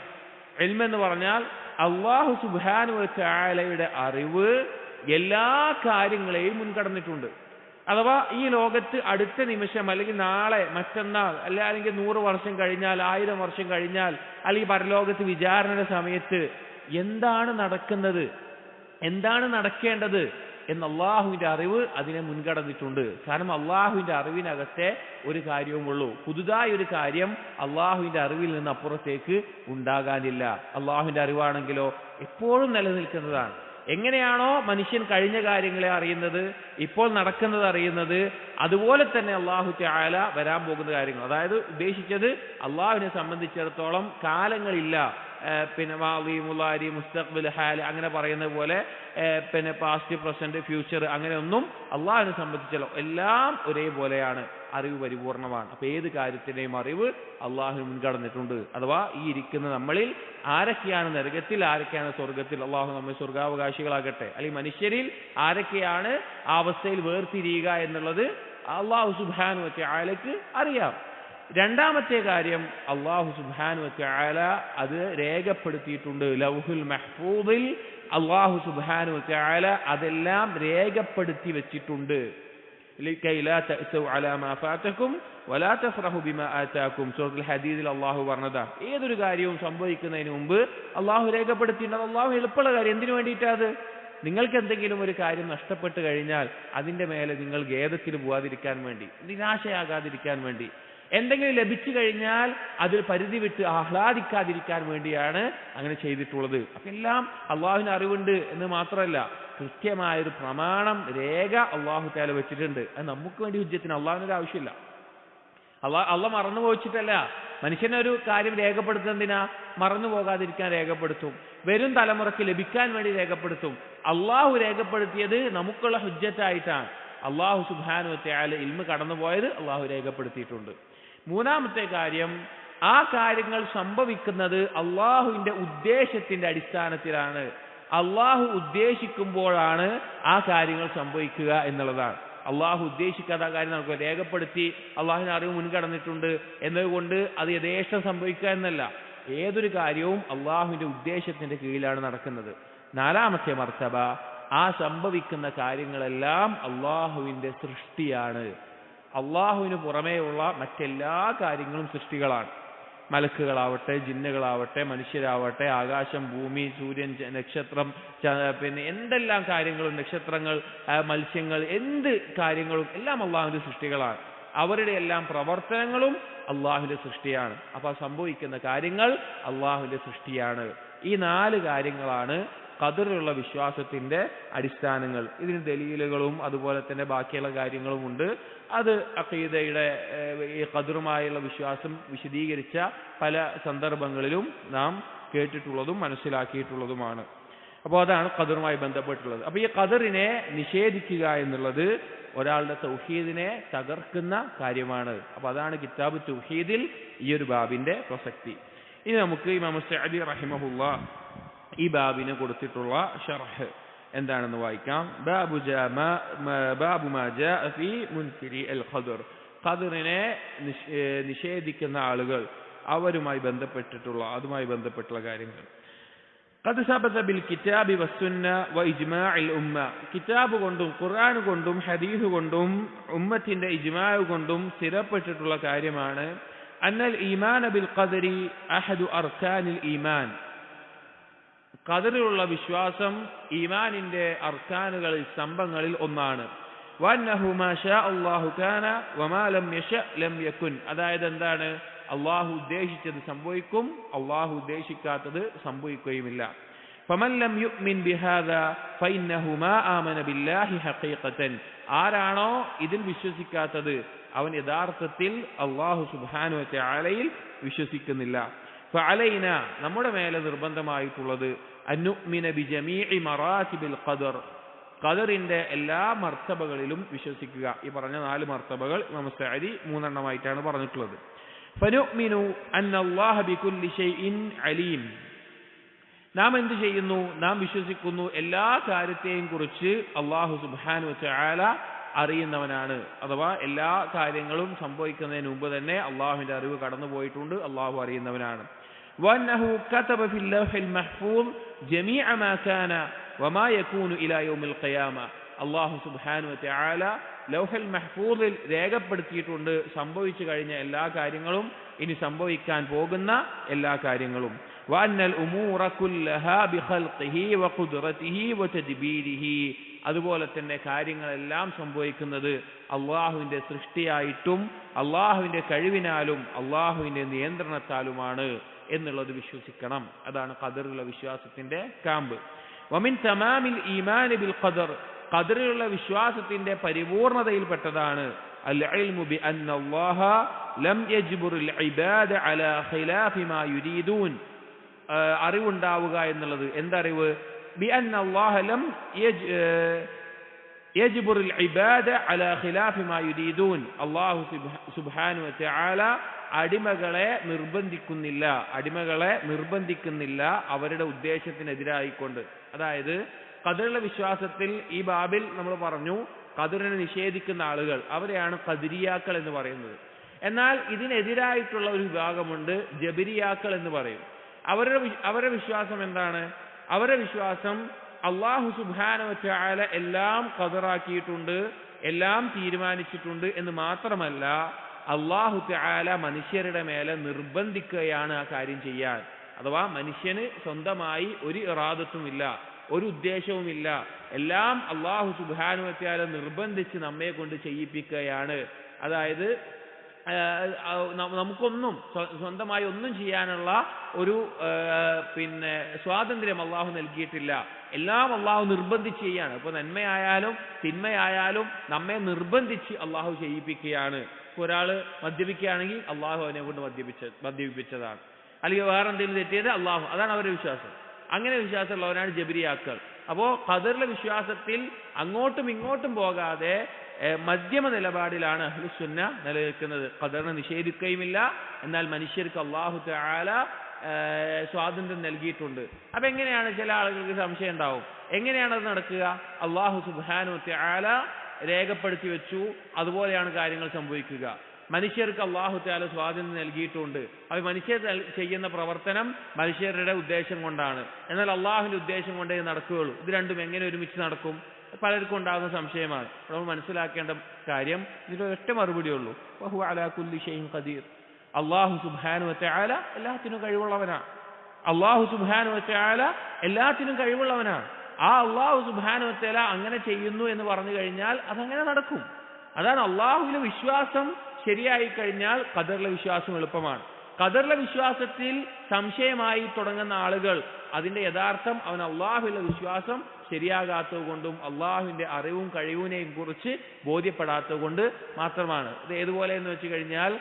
ഇൽമ എന്ന് പറഞ്ഞാൽ അല്ലാഹു സുബ്ഹാനഹു വ തആലയുടെ അറിവ് എല്ലാ കാര്യങ്ങളെയും മുൻകടന്നിട്ടുണ്ട്. അഥവാ ഈ ലോകത്ത് അടുത്ത നിമിഷം അല്ലെങ്കിൽ നാളെ മറ്റന്നാൾ അല്ലെങ്കിൽ 100 വർഷം കഴിഞ്ഞാൽ 1000 വർഷം കഴിഞ്ഞാൽ അല്ലെങ്കിൽ പരലോകത്ത് വിചാരണയുടെ സമയത്ത് എന്താണ് നടക്കുന്നത്, എന്താണ് നടക്കേണ്ടത് എന്ന് അള്ളാഹുവിന്റെ അറിവ് അതിനെ മുൻകടന്നിട്ടുണ്ട്. കാരണം അള്ളാഹുവിന്റെ അറിവിനകത്തെ ഒരു കാര്യവുമുള്ളൂ. പുതുതായി ഒരു കാര്യം അള്ളാഹുവിന്റെ അറിവിൽ നിന്ന് അപ്പുറത്തേക്ക് ഉണ്ടാകാനില്ല. അള്ളാഹുവിന്റെ അറിവാണെങ്കിലോ എപ്പോഴും നിലനിൽക്കുന്നതാണ്. എങ്ങനെയാണോ മനുഷ്യൻ കഴിഞ്ഞ കാര്യങ്ങളെ അറിയുന്നത്, ഇപ്പോൾ നടക്കുന്നത് അറിയുന്നത്, അതുപോലെ തന്നെ അള്ളാഹു തആല വരാൻ പോകുന്ന കാര്യങ്ങൾ, അതായത് ഉദ്ദേശിച്ചത് അള്ളാഹുവിനെ സംബന്ധിച്ചിടത്തോളം കാലങ്ങളില്ല. പിന്നെ മാളി, മുലാരി, മുസ്തഖ്ബിൽ, ഹാൽ അങ്ങനെ പറയുന്ന പോലെ പിന്നെ പാസ്റ്റ്, പ്രസന്റ്, ഫ്യൂച്ചർ അങ്ങനെയൊന്നും അള്ളാഹുവിനെ സംബന്ധിച്ചല്ലോ എല്ലാം ഒരേപോലെയാണ്. അറിവ് പരിപൂർണമാണ്. അപ്പൊ ഏത് കാര്യത്തിന്റെയും അറിവ് അള്ളാഹുവിന് മുൻകടന്നിട്ടുണ്ട്. അഥവാ ഈ ഇരിക്കുന്ന നമ്മളിൽ ആരൊക്കെയാണ് നരകത്തിൽ, ആരൊക്കെയാണ് സ്വർഗത്തിൽ, അള്ളാഹു നമ്മെ സ്വർഗാവകാശികളാകട്ടെ. അല്ലെങ്കിൽ മനുഷ്യരിൽ ആരൊക്കെയാണ് ആ അവസ്ഥയിൽ വേർതിരിയുക എന്നുള്ളത് അള്ളാഹു സുബ്ഹാനഹു വ തആലക്ക് അറിയാം. രണ്ടാമത്തെ കാര്യം, അള്ളാഹു സുബ്ഹാനഹു വ തആല അത് രേഖപ്പെടുത്തിയിട്ടുണ്ട്. ലൗഹുൽ മഹ്ഫൂദിൽ അള്ളാഹു സുബ്ഹാനഹു വ തആല അതെല്ലാം രേഖപ്പെടുത്തി വെച്ചിട്ടുണ്ട്. ലകൈ ലാ തഅസു അലാ മാ ഫാതകും വലാ തഫറഹു ബിമാ ആതാകും. സൂറത്തുൽ ഹദീദിൽ അള്ളാഹു പറഞ്ഞതാണ്, ഏതൊരു കാര്യവും സംഭവിക്കുന്നതിന് മുമ്പ് അള്ളാഹു രേഖപ്പെടുത്തിയിട്ടുണ്ട്. അള്ളാഹു എളുപ്പമുള്ള കാര്യം. എന്തിനു വേണ്ടിയിട്ടത്? നിങ്ങൾക്ക് എന്തെങ്കിലും ഒരു കാര്യം നഷ്ടപ്പെട്ട് കഴിഞ്ഞാൽ അതിന്റെ മേലെ നിങ്ങൾ ഖേദത്തിൽ പോകാതിരിക്കാൻ വേണ്ടി, നിരാശയാകാതിരിക്കാൻ വേണ്ടി, എന്തെങ്കിലും ലഭിച്ചു കഴിഞ്ഞാൽ അതിൽ പരിധി വിട്ട് ആഹ്ലാദിക്കാതിരിക്കാൻ വേണ്ടിയാണ് അങ്ങനെ ചെയ്തിട്ടുള്ളത്. അപ്പൊ എല്ലാം അള്ളാഹുവിന് അറിവുണ്ട് എന്ന് മാത്രമല്ല, കൃത്യമായൊരു പ്രമാണം, രേഖ അള്ളാഹു തആല വെച്ചിട്ടുണ്ട്. അത് നമുക്ക് വേണ്ടി ഹുജ്ജത്തിന് അള്ളാഹുവിനൊരു ആവശ്യമില്ല. അള്ളാഹ് മറന്നു പോയിച്ചിട്ടല്ല. മനുഷ്യനൊരു കാര്യം രേഖപ്പെടുത്തുന്നതിനാ മറന്നു പോകാതിരിക്കാൻ രേഖപ്പെടുത്തും. വരും തലമുറയ്ക്ക് ലഭിക്കാൻ വേണ്ടി രേഖപ്പെടുത്തും. അള്ളാഹു രേഖപ്പെടുത്തിയത് നമുക്കുള്ള ഹുജ്ജത്തായിട്ടാണ്. അള്ളാഹു സുബ്ഹാനഹു വ തആല ഇൽമു കടന്നുപോയത് അള്ളാഹു രേഖപ്പെടുത്തിയിട്ടുണ്ട്. മൂന്നാമത്തെ കാര്യം, ആ കാര്യങ്ങൾ സംഭവിക്കുന്നത് അള്ളാഹുവിന്റെ ഉദ്ദേശത്തിന്റെ അടിസ്ഥാനത്തിലാണ്. അള്ളാഹു ഉദ്ദേശിക്കുമ്പോഴാണ് ആ കാര്യങ്ങൾ സംഭവിക്കുക എന്നുള്ളതാണ്. അള്ളാഹു ഉദ്ദേശിക്കാത്ത ആ കാര്യം നമുക്ക് രേഖപ്പെടുത്തി അള്ളാഹുവിന് അറിവ് മുൻകടന്നിട്ടുണ്ട് എന്നതുകൊണ്ട് അത് യഥേഷ്ടം സംഭവിക്കുക എന്നല്ല. ഏതൊരു കാര്യവും അള്ളാഹുവിന്റെ ഉദ്ദേശത്തിന്റെ കീഴിലാണ് നടക്കുന്നത്. നാലാമത്തെ മർത്തബ, ആ സംഭവിക്കുന്ന കാര്യങ്ങളെല്ലാം അള്ളാഹുവിന്റെ സൃഷ്ടിയാണ്. അള്ളാഹുവിന് പുറമേയുള്ള മറ്റെല്ലാ കാര്യങ്ങളും സൃഷ്ടികളാണ്. മലക്കുകളാവട്ടെ, ജിന്നുകളാവട്ടെ, മനുഷ്യരാവട്ടെ, ആകാശം, ഭൂമി, സൂര്യൻ, നക്ഷത്രം, പിന്നെ എന്തെല്ലാം കാര്യങ്ങളും, നക്ഷത്രങ്ങൾ, മത്സ്യങ്ങൾ, എന്ത് കാര്യങ്ങളും എല്ലാം അള്ളാഹുവിന്റെ സൃഷ്ടികളാണ്. അവരുടെ എല്ലാം പ്രവർത്തനങ്ങളും അള്ളാഹുവിന്റെ സൃഷ്ടിയാണ്. അപ്പൊ സംഭവിക്കുന്ന കാര്യങ്ങൾ അള്ളാഹുവിന്റെ സൃഷ്ടിയാണ്. ഈ 4 കാര്യങ്ങളാണ് ഖദറിലുള്ള വിശ്വാസത്തിന്റെ അടിസ്ഥാനങ്ങൾ. ഇതിന് ദലീലുകളും അതുപോലെ തന്നെ ബാക്കിയുള്ള കാര്യങ്ങളും ഉണ്ട്. അത് അഖീദയുടെ ഈ ഖദറുമായുള്ള വിശ്വാസം വിശദീകരിച്ച പല സന്ദർഭങ്ങളിലും നാം കേട്ടിട്ടുള്ളതും മനസ്സിലാക്കിയിട്ടുള്ളതുമാണ്. അപ്പോൾ അതാണ് ഖദറുമായി ബന്ധപ്പെട്ടുള്ളത്. അപ്പൊ ഈ ഖദറിനെ നിഷേധിക്കുക എന്നുള്ളത് ഒരാളുടെ തൗഹീദിനെ തകർക്കുന്ന കാര്യമാണ്. അപ്പൊ അതാണ് കിതാബ് തൗഹീദിൽ ഈ ഒരു ബാബിന്റെ പ്രസക്തി. ഇനി നമുക്ക് ഇമാം സഅദി റഹിമഹുല്ലാഹ് ഈ ബാബിന് കൊടുത്തിട്ടുള്ള ഷർഹ് എന്താണെന്ന് വായിക്കാം. ബാബു മാ ജാഅ ഫീ മുൻകിരി അൽ ഖദർ. ഖദറിനെ നിഷേധിക്കുന്ന ആളുകൾ, അതുമായി ബന്ധപ്പെട്ടുള്ള കാര്യങ്ങൾ. ഖദ് സബത ബിൽ കിതാബി വസ്സുന്ന വഇജ്മാഇ അൽ ഉമ്മ. കിതാബ് കൊണ്ടും ഖുർആൻ കൊണ്ടും ഹദീസ് കൊണ്ടും ഉമ്മത്തിന്റെ ഇജ്മാഅ് കൊണ്ടും സ്ഥിരപ്പെട്ടിട്ടുള്ള കാര്യമാണ് അന്നൽ ഈമാന ബിൽ ഖദരി അഹദു അർക്കാനിൽ ഈമാൻ. ഖദറിലുള്ള വിശ്വാസം ഈമാനിന്റെ അർക്കാനുകളിൽ, സ്തംഭങ്ങളിൽ ഒന്നാണ്. വന്നഹു മാ ശാ അല്ലാഹു കാന വമാ ലം യശഅ ലം യകുൻ. അതായത് എന്താണ്? അള്ളാഹു ഉദ്ദേശിച്ചത് സംഭവിക്കും, അള്ളാഹു ഉദ്ദേശിക്കാത്തത് സംഭവിക്കുകയുമില്ല. ഫമൻ ലം യുഅ്മിൻ ബിഹാദാ ഫഇന്നഹു മാ ആമന ബില്ലാഹി ഹഖീഖതൻ. ആരാണോ ഇതിൽ വിശ്വസിക്കാത്തത് അവൻ യഥാർത്ഥത്തിൽ അള്ളാഹു സുബ്ഹാനഹു വ തആലയിൽ വിശ്വസിക്കുന്നില്ല. ഫഅലൈന, നമ്മുടെ മേലെ നിർബന്ധമായിട്ടുള്ളത് അന്നുഅ്മിന ബിജമീഇ മറാത്തിബിൽ ഖദർ. ഖദറിന്റെ എല്ലാ മർത്തബകളിലും വിശ്വസിക്കുക. ഈ പറഞ്ഞ 4 മർത്തബകൾ ഇമാം സഅദി 3 എണ്ണമായിട്ടാണ് പറഞ്ഞിട്ടുള്ളത്. ഫനുഅ്മിനു അന്നല്ലാഹ ബികുല്ലി ഷൈഇൻ അലീം. നാം എന്ത് ചെയ്യുന്നു? നാം വിശ്വസിക്കുന്നു എല്ലാ കാര്യത്തെയും കുറിച്ച് അല്ലാഹു സുബ്ഹാനഹു വ തആല അറിയുന്നവനാണ്. അഥവാ എല്ലാ കാര്യങ്ങളും സംഭവിക്കുന്നതിന് മുമ്പ് തന്നെ അള്ളാഹുവിന്റെ അറിവ് കടന്നുപോയിട്ടുണ്ട്, അള്ളാഹു അറിയുന്നവനാണ്. വന്നഹു കതബ ഫിൽ ലൗഹിൽ മഹ്ഫൂദ് ജമീഅ മാ കാന വമാ യകൂനു ഇലാ യൗമിൽ ഖിയാമ. അള്ളാഹു സുബ്ഹാനഹു വ തആല ലൗഹുൽ മഹ്ഫൂദിൽ രേഖപ്പെടുത്തിയിട്ടുണ്ട് സംഭവിച്ചു കഴിഞ്ഞ എല്ലാ കാര്യങ്ങളും, ഇനി സംഭവിക്കാൻ പോകുന്ന എല്ലാ കാര്യങ്ങളും. വഅന്നൽ ഉമൂറ കുല്ലഹാ ബിഖൽഖിഹി വഖുദ്റതിഹി വതദ്ബീരിഹി. അതുപോലെ തന്നെ കാര്യങ്ങളെല്ലാം സംഭവിക്കുന്നത് അള്ളാഹുവിന്റെ സൃഷ്ടിയായിട്ടും അള്ളാഹുവിന്റെ കഴിവിനാലും അള്ളാഹുവിന്റെ നിയന്ത്രണത്താലുമാണ് എന്നുള്ളത് വിശ്വസിക്കണം. അതാണ് ഖദറിലുള്ള വിശ്വാസത്തിന്റെ കാമ്പ്. വമിൻ തമാമിൽ ഈമാൻ ബിൽ ഖദർ, ഖദറിലുള്ള വിശ്വാസത്തിന്റെ പരിപൂർണതയിൽപ്പെട്ടതാണ് അൽ ഇൽമു ബി അന്ന അല്ലാഹ ലം യജ്ബുറുൽ ഇബാദ അലാ ഖിലാഫി മാ യുരീദൂൻ, അറിവുണ്ടാവുക എന്നുള്ളത്. എന്തറിവ്? ബി അന്ന അല്ലാഹ ലം യജ്ബുറുൽ ഇബാദ അലാ ഖിലാഫി മാ യുരീദൂൻ, അല്ലാഹു സുബ്ഹാനഹു വ തആല അടിമകളെ നിർബന്ധിക്കുന്നില്ല അവരുടെ ഉദ്ദേശത്തിനെതിരായിക്കൊണ്ട്. അതായത് ഖദറിലെ വിശ്വാസത്തിൽ ഈ ബാബിൽ നമ്മൾ പറഞ്ഞു ഖദറിനെ നിഷേധിക്കുന്ന ആളുകൾ അവരെയാണ് ഖദരിയാക്കൾ എന്ന് പറയുന്നത്. എന്നാൽ ഇതിനെതിരായിട്ടുള്ള ഒരു വിഭാഗമുണ്ട്, ജബരിയാക്കൾ എന്ന് പറയും. അവരുടെ വിശ്വാസം എന്താണ്? അവരുടെ വിശ്വാസം അല്ലാഹു സുബ്ഹാനഹു വ തആല എല്ലാം ഖദറാക്കിയിട്ടുണ്ട്, എല്ലാം തീരുമാനിച്ചിട്ടുണ്ട് എന്ന് മാത്രമല്ല അല്ലാഹു തആല മനുഷ്യരുടെ മേലെ നിർബന്ധിക്കുകയാണ് ആ കാര്യം ചെയ്യാൻ. അഥവാ മനുഷ്യന് സ്വന്തമായി ഒരു ഇറാദത്തുമില്ല, ഒരു ഉദ്ദേശവുമില്ല, എല്ലാം അല്ലാഹു സുബ്ഹാനഹു വ തആല നിർബന്ധിച്ച് നമ്മെ കൊണ്ട് ചെയ്യിപ്പിക്കുകയാണ്. അതായത് നമുക്കൊന്നും സ്വന്തമായി ഒന്നും ചെയ്യാനുള്ള ഒരു സ്വാതന്ത്ര്യം അള്ളാഹു നൽകിയിട്ടില്ല. എല്ലാം അള്ളാഹു നിർബന്ധിച്ച് ചെയ്യാണ്. ഇപ്പൊ നന്മയായാലും തിന്മയായാലും നമ്മെ നിർബന്ധിച്ച് അള്ളാഹു ചെയ്യിപ്പിക്കുകയാണ്. ഒരാള് മദ്യപിക്കുകയാണെങ്കിൽ അള്ളാഹു അവനെ കൊണ്ട് മദ്യപിച്ചതാണ്, അല്ലെങ്കിൽ വേറെ എന്തെങ്കിലും തെറ്റിയത് അള്ളാഹു, അതാണ് അവരുടെ വിശ്വാസം. അങ്ങനെ വിശ്വാസമുള്ളവരാണ് ജബരിയാക്കൾ. അപ്പോ ഖദറിലെ വിശ്വാസത്തിൽ അങ്ങോട്ടും ഇങ്ങോട്ടും പോകാതെ മധ്യമ നിലപാടിലാണ് അഹ്ലുസുന്ന നിലനിൽക്കുന്നത്. ഖദറിനെ നിഷേധിക്കുകയുമില്ല, എന്നാൽ മനുഷ്യർക്ക് അല്ലാഹു തആല സ്വാതന്ത്ര്യം നൽകിയിട്ടുണ്ട്. അപ്പൊ എങ്ങനെയാണ്, ചില ആളുകൾക്ക് സംശയം ഉണ്ടാവും, എങ്ങനെയാണത് നടക്കുക? അല്ലാഹു സുബ്ഹാനഹു തആല രേഖപ്പെടുത്തി വെച്ചു, അതുപോലെയാണ് കാര്യങ്ങൾ സംഭവിക്കുക. മനുഷ്യർക്ക് അല്ലാഹു തആല സ്വാതന്ത്ര്യം നൽകിയിട്ടുണ്ട്. അത് മനുഷ്യർ ചെയ്യുന്ന പ്രവർത്തനം മനുഷ്യരുടെ ഉദ്ദേശം കൊണ്ടാണ്, എന്നാൽ അള്ളാഹുവിന്റെ ഉദ്ദേശം കൊണ്ടേ നടക്കുകയുള്ളൂ. ഇത് രണ്ടും എങ്ങനെ ഒരുമിച്ച് നടക്കും? പലർക്കും ഉണ്ടാകുന്ന സംശയമാണ്. നമ്മൾ മനസ്സിലാക്കേണ്ട കാര്യം ഇതിന് ഒറ്റ മറുപടിയുള്ളൂ, വഹുവ അലാ കുല്ലി ഷൈഇൻ ഖദീർ. അല്ലാഹു സുബ്ഹാനഹു വ തആല എല്ലാത്തിനും കഴിവുള്ളവനാണ്. അല്ലാഹു സുബ്ഹാനഹു വ തആല എല്ലാത്തിനും കഴിവുള്ളവനാണ്. ആ അല്ലാഹു സുബ്ഹാനഹു വ തആല അങ്ങനെ ചെയ്യുന്നു എന്ന് പറഞ്ഞു കഴിഞ്ഞാൽ അതങ്ങനെ നടക്കും. അതാണ് അല്ലാഹുവിലെ വിശ്വാസം ശരിയായി കഴിഞ്ഞാൽ ഖദറിലെ വിശ്വാസം എളുപ്പമാണ്. ഖദറിലെ വിശ്വാസത്തിൽ സംശയമായി തുടങ്ങുന്ന ആളുകൾ അതിന്റെ യഥാർത്ഥം അവൻ അള്ളാഹുവിലെ വിശ്വാസം ശരിയാകാത്തത് കൊണ്ടും അള്ളാഹുവിന്റെ അറിവും കഴിവിനെയും കുറിച്ച് ബോധ്യപ്പെടാത്തത് കൊണ്ട് മാത്രമാണ്. ഇത് ഏതുപോലെ എന്ന് വെച്ച് കഴിഞ്ഞാൽ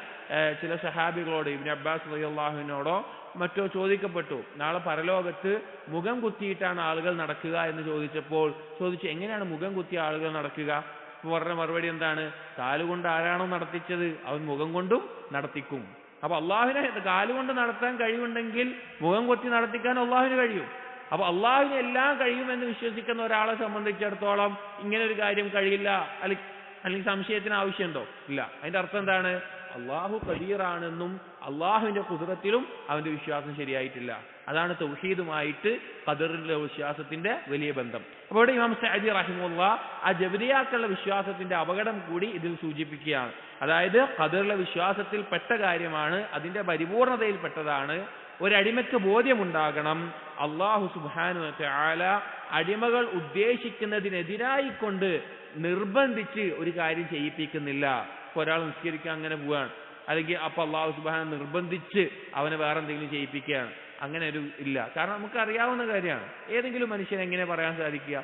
ചില സഹാബികളോട്, ഇബ്നു അബ്ബാസ് റളിയല്ലാഹുവിനോടോ മറ്റോ ചോദിക്കപ്പെട്ടു, നാളെ പരലോകത്ത് മുഖം കുത്തിയിട്ടാണ് ആളുകൾ നടക്കുക എന്ന് ചോദിച്ചു എങ്ങനെയാണ് മുഖം കുത്തിയ ആളുകൾ നടക്കുക? പറഞ്ഞ മറുപടി എന്താണ്? കാലുകൊണ്ട് ആരാണോ നടത്തിച്ചത് അവൻ മുഖം കൊണ്ടും നടത്തിക്കും. അപ്പൊ അള്ളാഹുവിനെ കാലുകൊണ്ട് നടത്താൻ കഴിവുണ്ടെങ്കിൽ മുഖം കൊത്തി നടത്തിക്കാൻ അള്ളാഹുവിന് കഴിയും. അപ്പൊ അള്ളാഹുവിന് എല്ലാം കഴിയുമെന്ന് വിശ്വസിക്കുന്ന ഒരാളെ സംബന്ധിച്ചിടത്തോളം ഇങ്ങനെ ഒരു കാര്യം കഴിയില്ല, അല്ലെങ്കിൽ സംശയത്തിന് ആവശ്യമുണ്ടോ? ഇല്ല. അതിന്റെ അർത്ഥം എന്താണ്? അള്ളാഹു ഖദീറാണെന്നും അള്ളാഹുവിന്റെ ഖുദ്റത്തിലും അവന്റെ വിശ്വാസം ശരിയായിട്ടില്ല. അതാണ് തൗഹീദുമായിട്ട് ഖദറിലെ വിശ്വാസത്തിന്റെ വലിയ ബന്ധം. അപ്പോൾ ഇവിടെ ഇമാം സഅദി റഹിമഹുല്ലാഹ് ആ ജബരിയാക്കളുടെ വിശ്വാസത്തിന്റെ അപകടം കൂടി ഇതിൽ സൂചിപ്പിക്കുകയാണ്. അതായത് ഖദറിലെ വിശ്വാസത്തിൽ പെട്ട കാര്യമാണ്, അതിന്റെ പരിപൂർണതയിൽപ്പെട്ടതാണ്. ഒരടിമയ്ക്ക് ബോധ്യമുണ്ടാകണം, അല്ലാഹു സുബ്ഹാനഹു വ തആല അടിമകൾ ഉദ്ദേശിക്കുന്നതിനെതിരായിക്കൊണ്ട് നിർബന്ധിച്ച് ഒരു കാര്യം ചെയ്യിപ്പിക്കുന്നില്ല. ഒരാൾ നിസ്കരിക്കാൻ അങ്ങനെ പോവാണ്, അല്ലെങ്കിൽ അപ്പൊ അല്ലാഹു സുബ്ഹാനഹു നിർബന്ധിച്ച് അവനെ വേറെ എന്തെങ്കിലും ചെയ്യിപ്പിക്കുകയാണ്, അങ്ങനെ ഒരു ഇല്ല. കാരണം നമുക്ക് അറിയാവുന്ന കാര്യമാണ്. ഏതെങ്കിലും മനുഷ്യൻ എങ്ങനെ പറയാൻ സാധിക്കുക?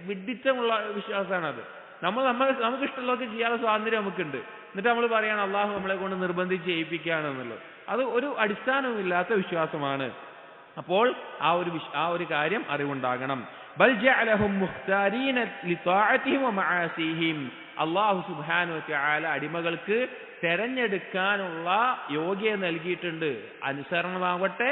വിഡ്ഢിത്തമുള്ള വിശ്വാസമാണ് അത്. നമുക്ക് ഇഷ്ടമുള്ളതൊക്കെ ചെയ്യാനുള്ള സ്വാതന്ത്ര്യം നമുക്കുണ്ട്, എന്നിട്ട് നമ്മൾ പറയാണ് അള്ളാഹു നമ്മളെ കൊണ്ട് നിർബന്ധിച്ച് ചെയ്യിപ്പിക്കുകയാണെന്നുള്ളത്. അത് ഒരു അടിസ്ഥാനവുമില്ലാത്ത വിശ്വാസമാണ്. അപ്പോൾ ആ ഒരു കാര്യം അറിവുണ്ടാകണം. ബൽ ജഅലഹും മുഖ്താരീന ലിതാഅതിഹിം വമആസിഹിം. അല്ലാഹു സുബ്ഹാനഹു വ തആല അടിമകൾക്ക് തെരഞ്ഞെടുക്കാനുള്ള യോഗ്യത നൽകിയിട്ടുണ്ട്. അനുസരണമാവട്ടെ,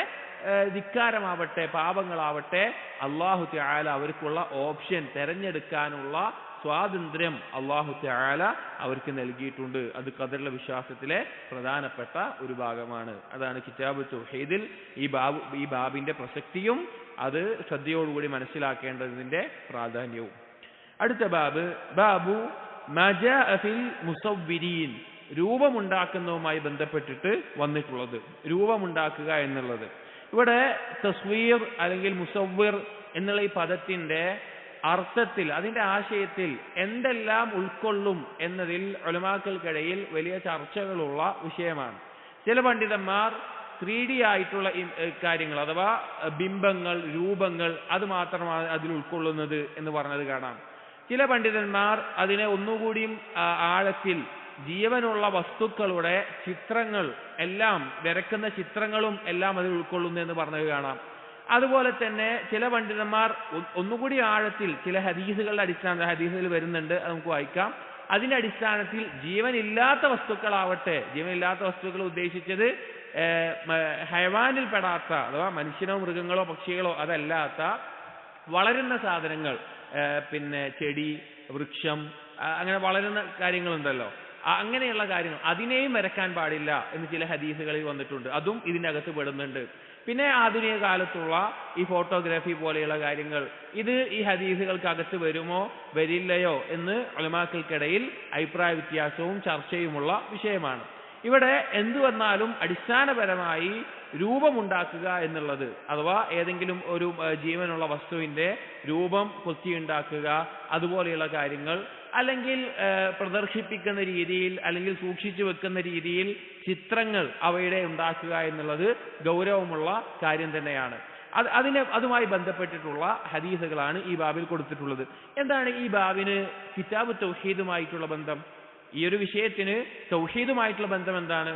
ധിക്കാരമാവട്ടെ, പാപങ്ങളാവട്ടെ, അല്ലാഹു തആല അവർക്കുള്ള ഓപ്ഷൻ, തെരഞ്ഞെടുക്കാനുള്ള സ്വാതന്ത്ര്യം അല്ലാഹു തആല അവർക്ക് നൽകിയിട്ടുണ്ട്. അത് ഖദറിലെ വിശ്വാസത്തിലെ പ്രധാനപ്പെട്ട ഒരു ഭാഗമാണ്. അതാണ് കിതാബ് തൗഹീദിൽ ഈ ബാബിന്റെ പ്രസക്തിയും അത് ശ്രദ്ധയോടുകൂടി മനസ്സിലാക്കേണ്ടതിന്റെ പ്രാധാന്യവും. അടുത്ത ബാബു മാ ജാഅ ഫിൽ മുസവ്വിരീൻ, രൂപമുണ്ടാക്കുന്നതുമായി ബന്ധപ്പെട്ടിട്ട് വന്നിട്ടുള്ളത്. രൂപമുണ്ടാക്കുക എന്നുള്ളത് ഇവിടെ തസ്വീർ അല്ലെങ്കിൽ മുസവ്വിർ എന്നുള്ള ഈ പദത്തിന്റെ അർത്ഥത്തിൽ അതിന്റെ ആശയത്തിൽ എന്തെല്ലാം ഉൾക്കൊള്ളും എന്നതിൽ ഉലമാക്കൾക്കിടയിൽ വലിയ ചർച്ചകളുള്ള വിഷയമാണ്. ചില പണ്ഡിതന്മാർ 3D ആയിട്ടുള്ള കാര്യങ്ങൾ അഥവാ ബിംബങ്ങൾ, രൂപങ്ങൾ അത് മാത്രമാണ് അതിൽ ഉൾക്കൊള്ളുന്നത് എന്ന് പറഞ്ഞത് കാണാം. ചില പണ്ഡിതന്മാർ അതിനെ ഒന്നുകൂടിയും ആഴത്തിൽ ജീവനുള്ള വസ്തുക്കളുടെ ചിത്രങ്ങൾ എല്ലാം, വരക്കുന്ന ചിത്രങ്ങളും എല്ലാം അതിൽ ഉൾക്കൊള്ളുന്നു എന്ന് പറഞ്ഞത് കാണാം. അതുപോലെ തന്നെ ചില പണ്ഡിതന്മാർ ഒന്നുകൂടി ആഴത്തിൽ ചില ഹദീസുകളുടെ അടിസ്ഥാനത്തിൽ, ഹദീസുകൾ വരുന്നുണ്ട്, അത് നമുക്ക് വായിക്കാം. അതിന്റെ അടിസ്ഥാനത്തിൽ ജീവനില്ലാത്ത വസ്തുക്കളാവട്ടെ, ജീവനില്ലാത്ത വസ്തുക്കൾ ഉദ്ദേശിച്ചത് ഹയവാനിൽ പെടാത്ത അഥവാ മനുഷ്യനോ മൃഗങ്ങളോ പക്ഷികളോ അതല്ലാത്ത വളരുന്ന സാധനങ്ങൾ, പിന്നെ ചെടി, വൃക്ഷം, അങ്ങനെ വളരുന്ന കാര്യങ്ങളുണ്ടല്ലോ, അങ്ങനെയുള്ള കാര്യങ്ങൾ അതിനെയും വരക്കാൻ പാടില്ല എന്ന് ചില ഹദീസുകളിൽ വന്നിട്ടുണ്ട്. അതും ഇതിൻ്റെ അകത്ത് പെടുന്നുണ്ട്. പിന്നെ ആധുനിക കാലത്തുള്ള ഈ ഫോട്ടോഗ്രാഫി പോലെയുള്ള കാര്യങ്ങൾ, ഇത് ഈ ഹദീസുകൾക്കകത്ത് വരുമോ വരില്ലയോ എന്ന് ഉലമാക്കൾക്കിടയിൽ അഭിപ്രായ വ്യത്യാസവും ചർച്ചയുമുള്ള വിഷയമാണ്. ഇവിടെ എന്തു വന്നാലും അടിസ്ഥാനപരമായി രൂപമുണ്ടാക്കുക എന്നുള്ളത്, അഥവാ ഏതെങ്കിലും ഒരു ജീവനുള്ള വസ്തുവിന്റെ രൂപം കൊത്തിയുണ്ടാക്കുക, അതുപോലെയുള്ള കാര്യങ്ങൾ, അല്ലെങ്കിൽ പ്രദർശിപ്പിക്കുന്ന രീതിയിൽ അല്ലെങ്കിൽ സൂക്ഷിച്ചു വെക്കുന്ന രീതിയിൽ ചിത്രങ്ങൾ അവയുടെ ഉണ്ടാക്കുക എന്നുള്ളത് ഗൗരവമുള്ള കാര്യം തന്നെയാണ്. അതുമായി ബന്ധപ്പെട്ടിട്ടുള്ള ഹദീസുകളാണ് ഈ ബാബിൽ കൊടുത്തിട്ടുള്ളത്. എന്താണ് ഈ ബാബിന് കിതാബ് തൗഹീദുമായിട്ടുള്ള ബന്ധം? ഈ ഒരു വിഷയത്തിന് തൗഹീദുമായിട്ടുള്ള ബന്ധം എന്താണ്?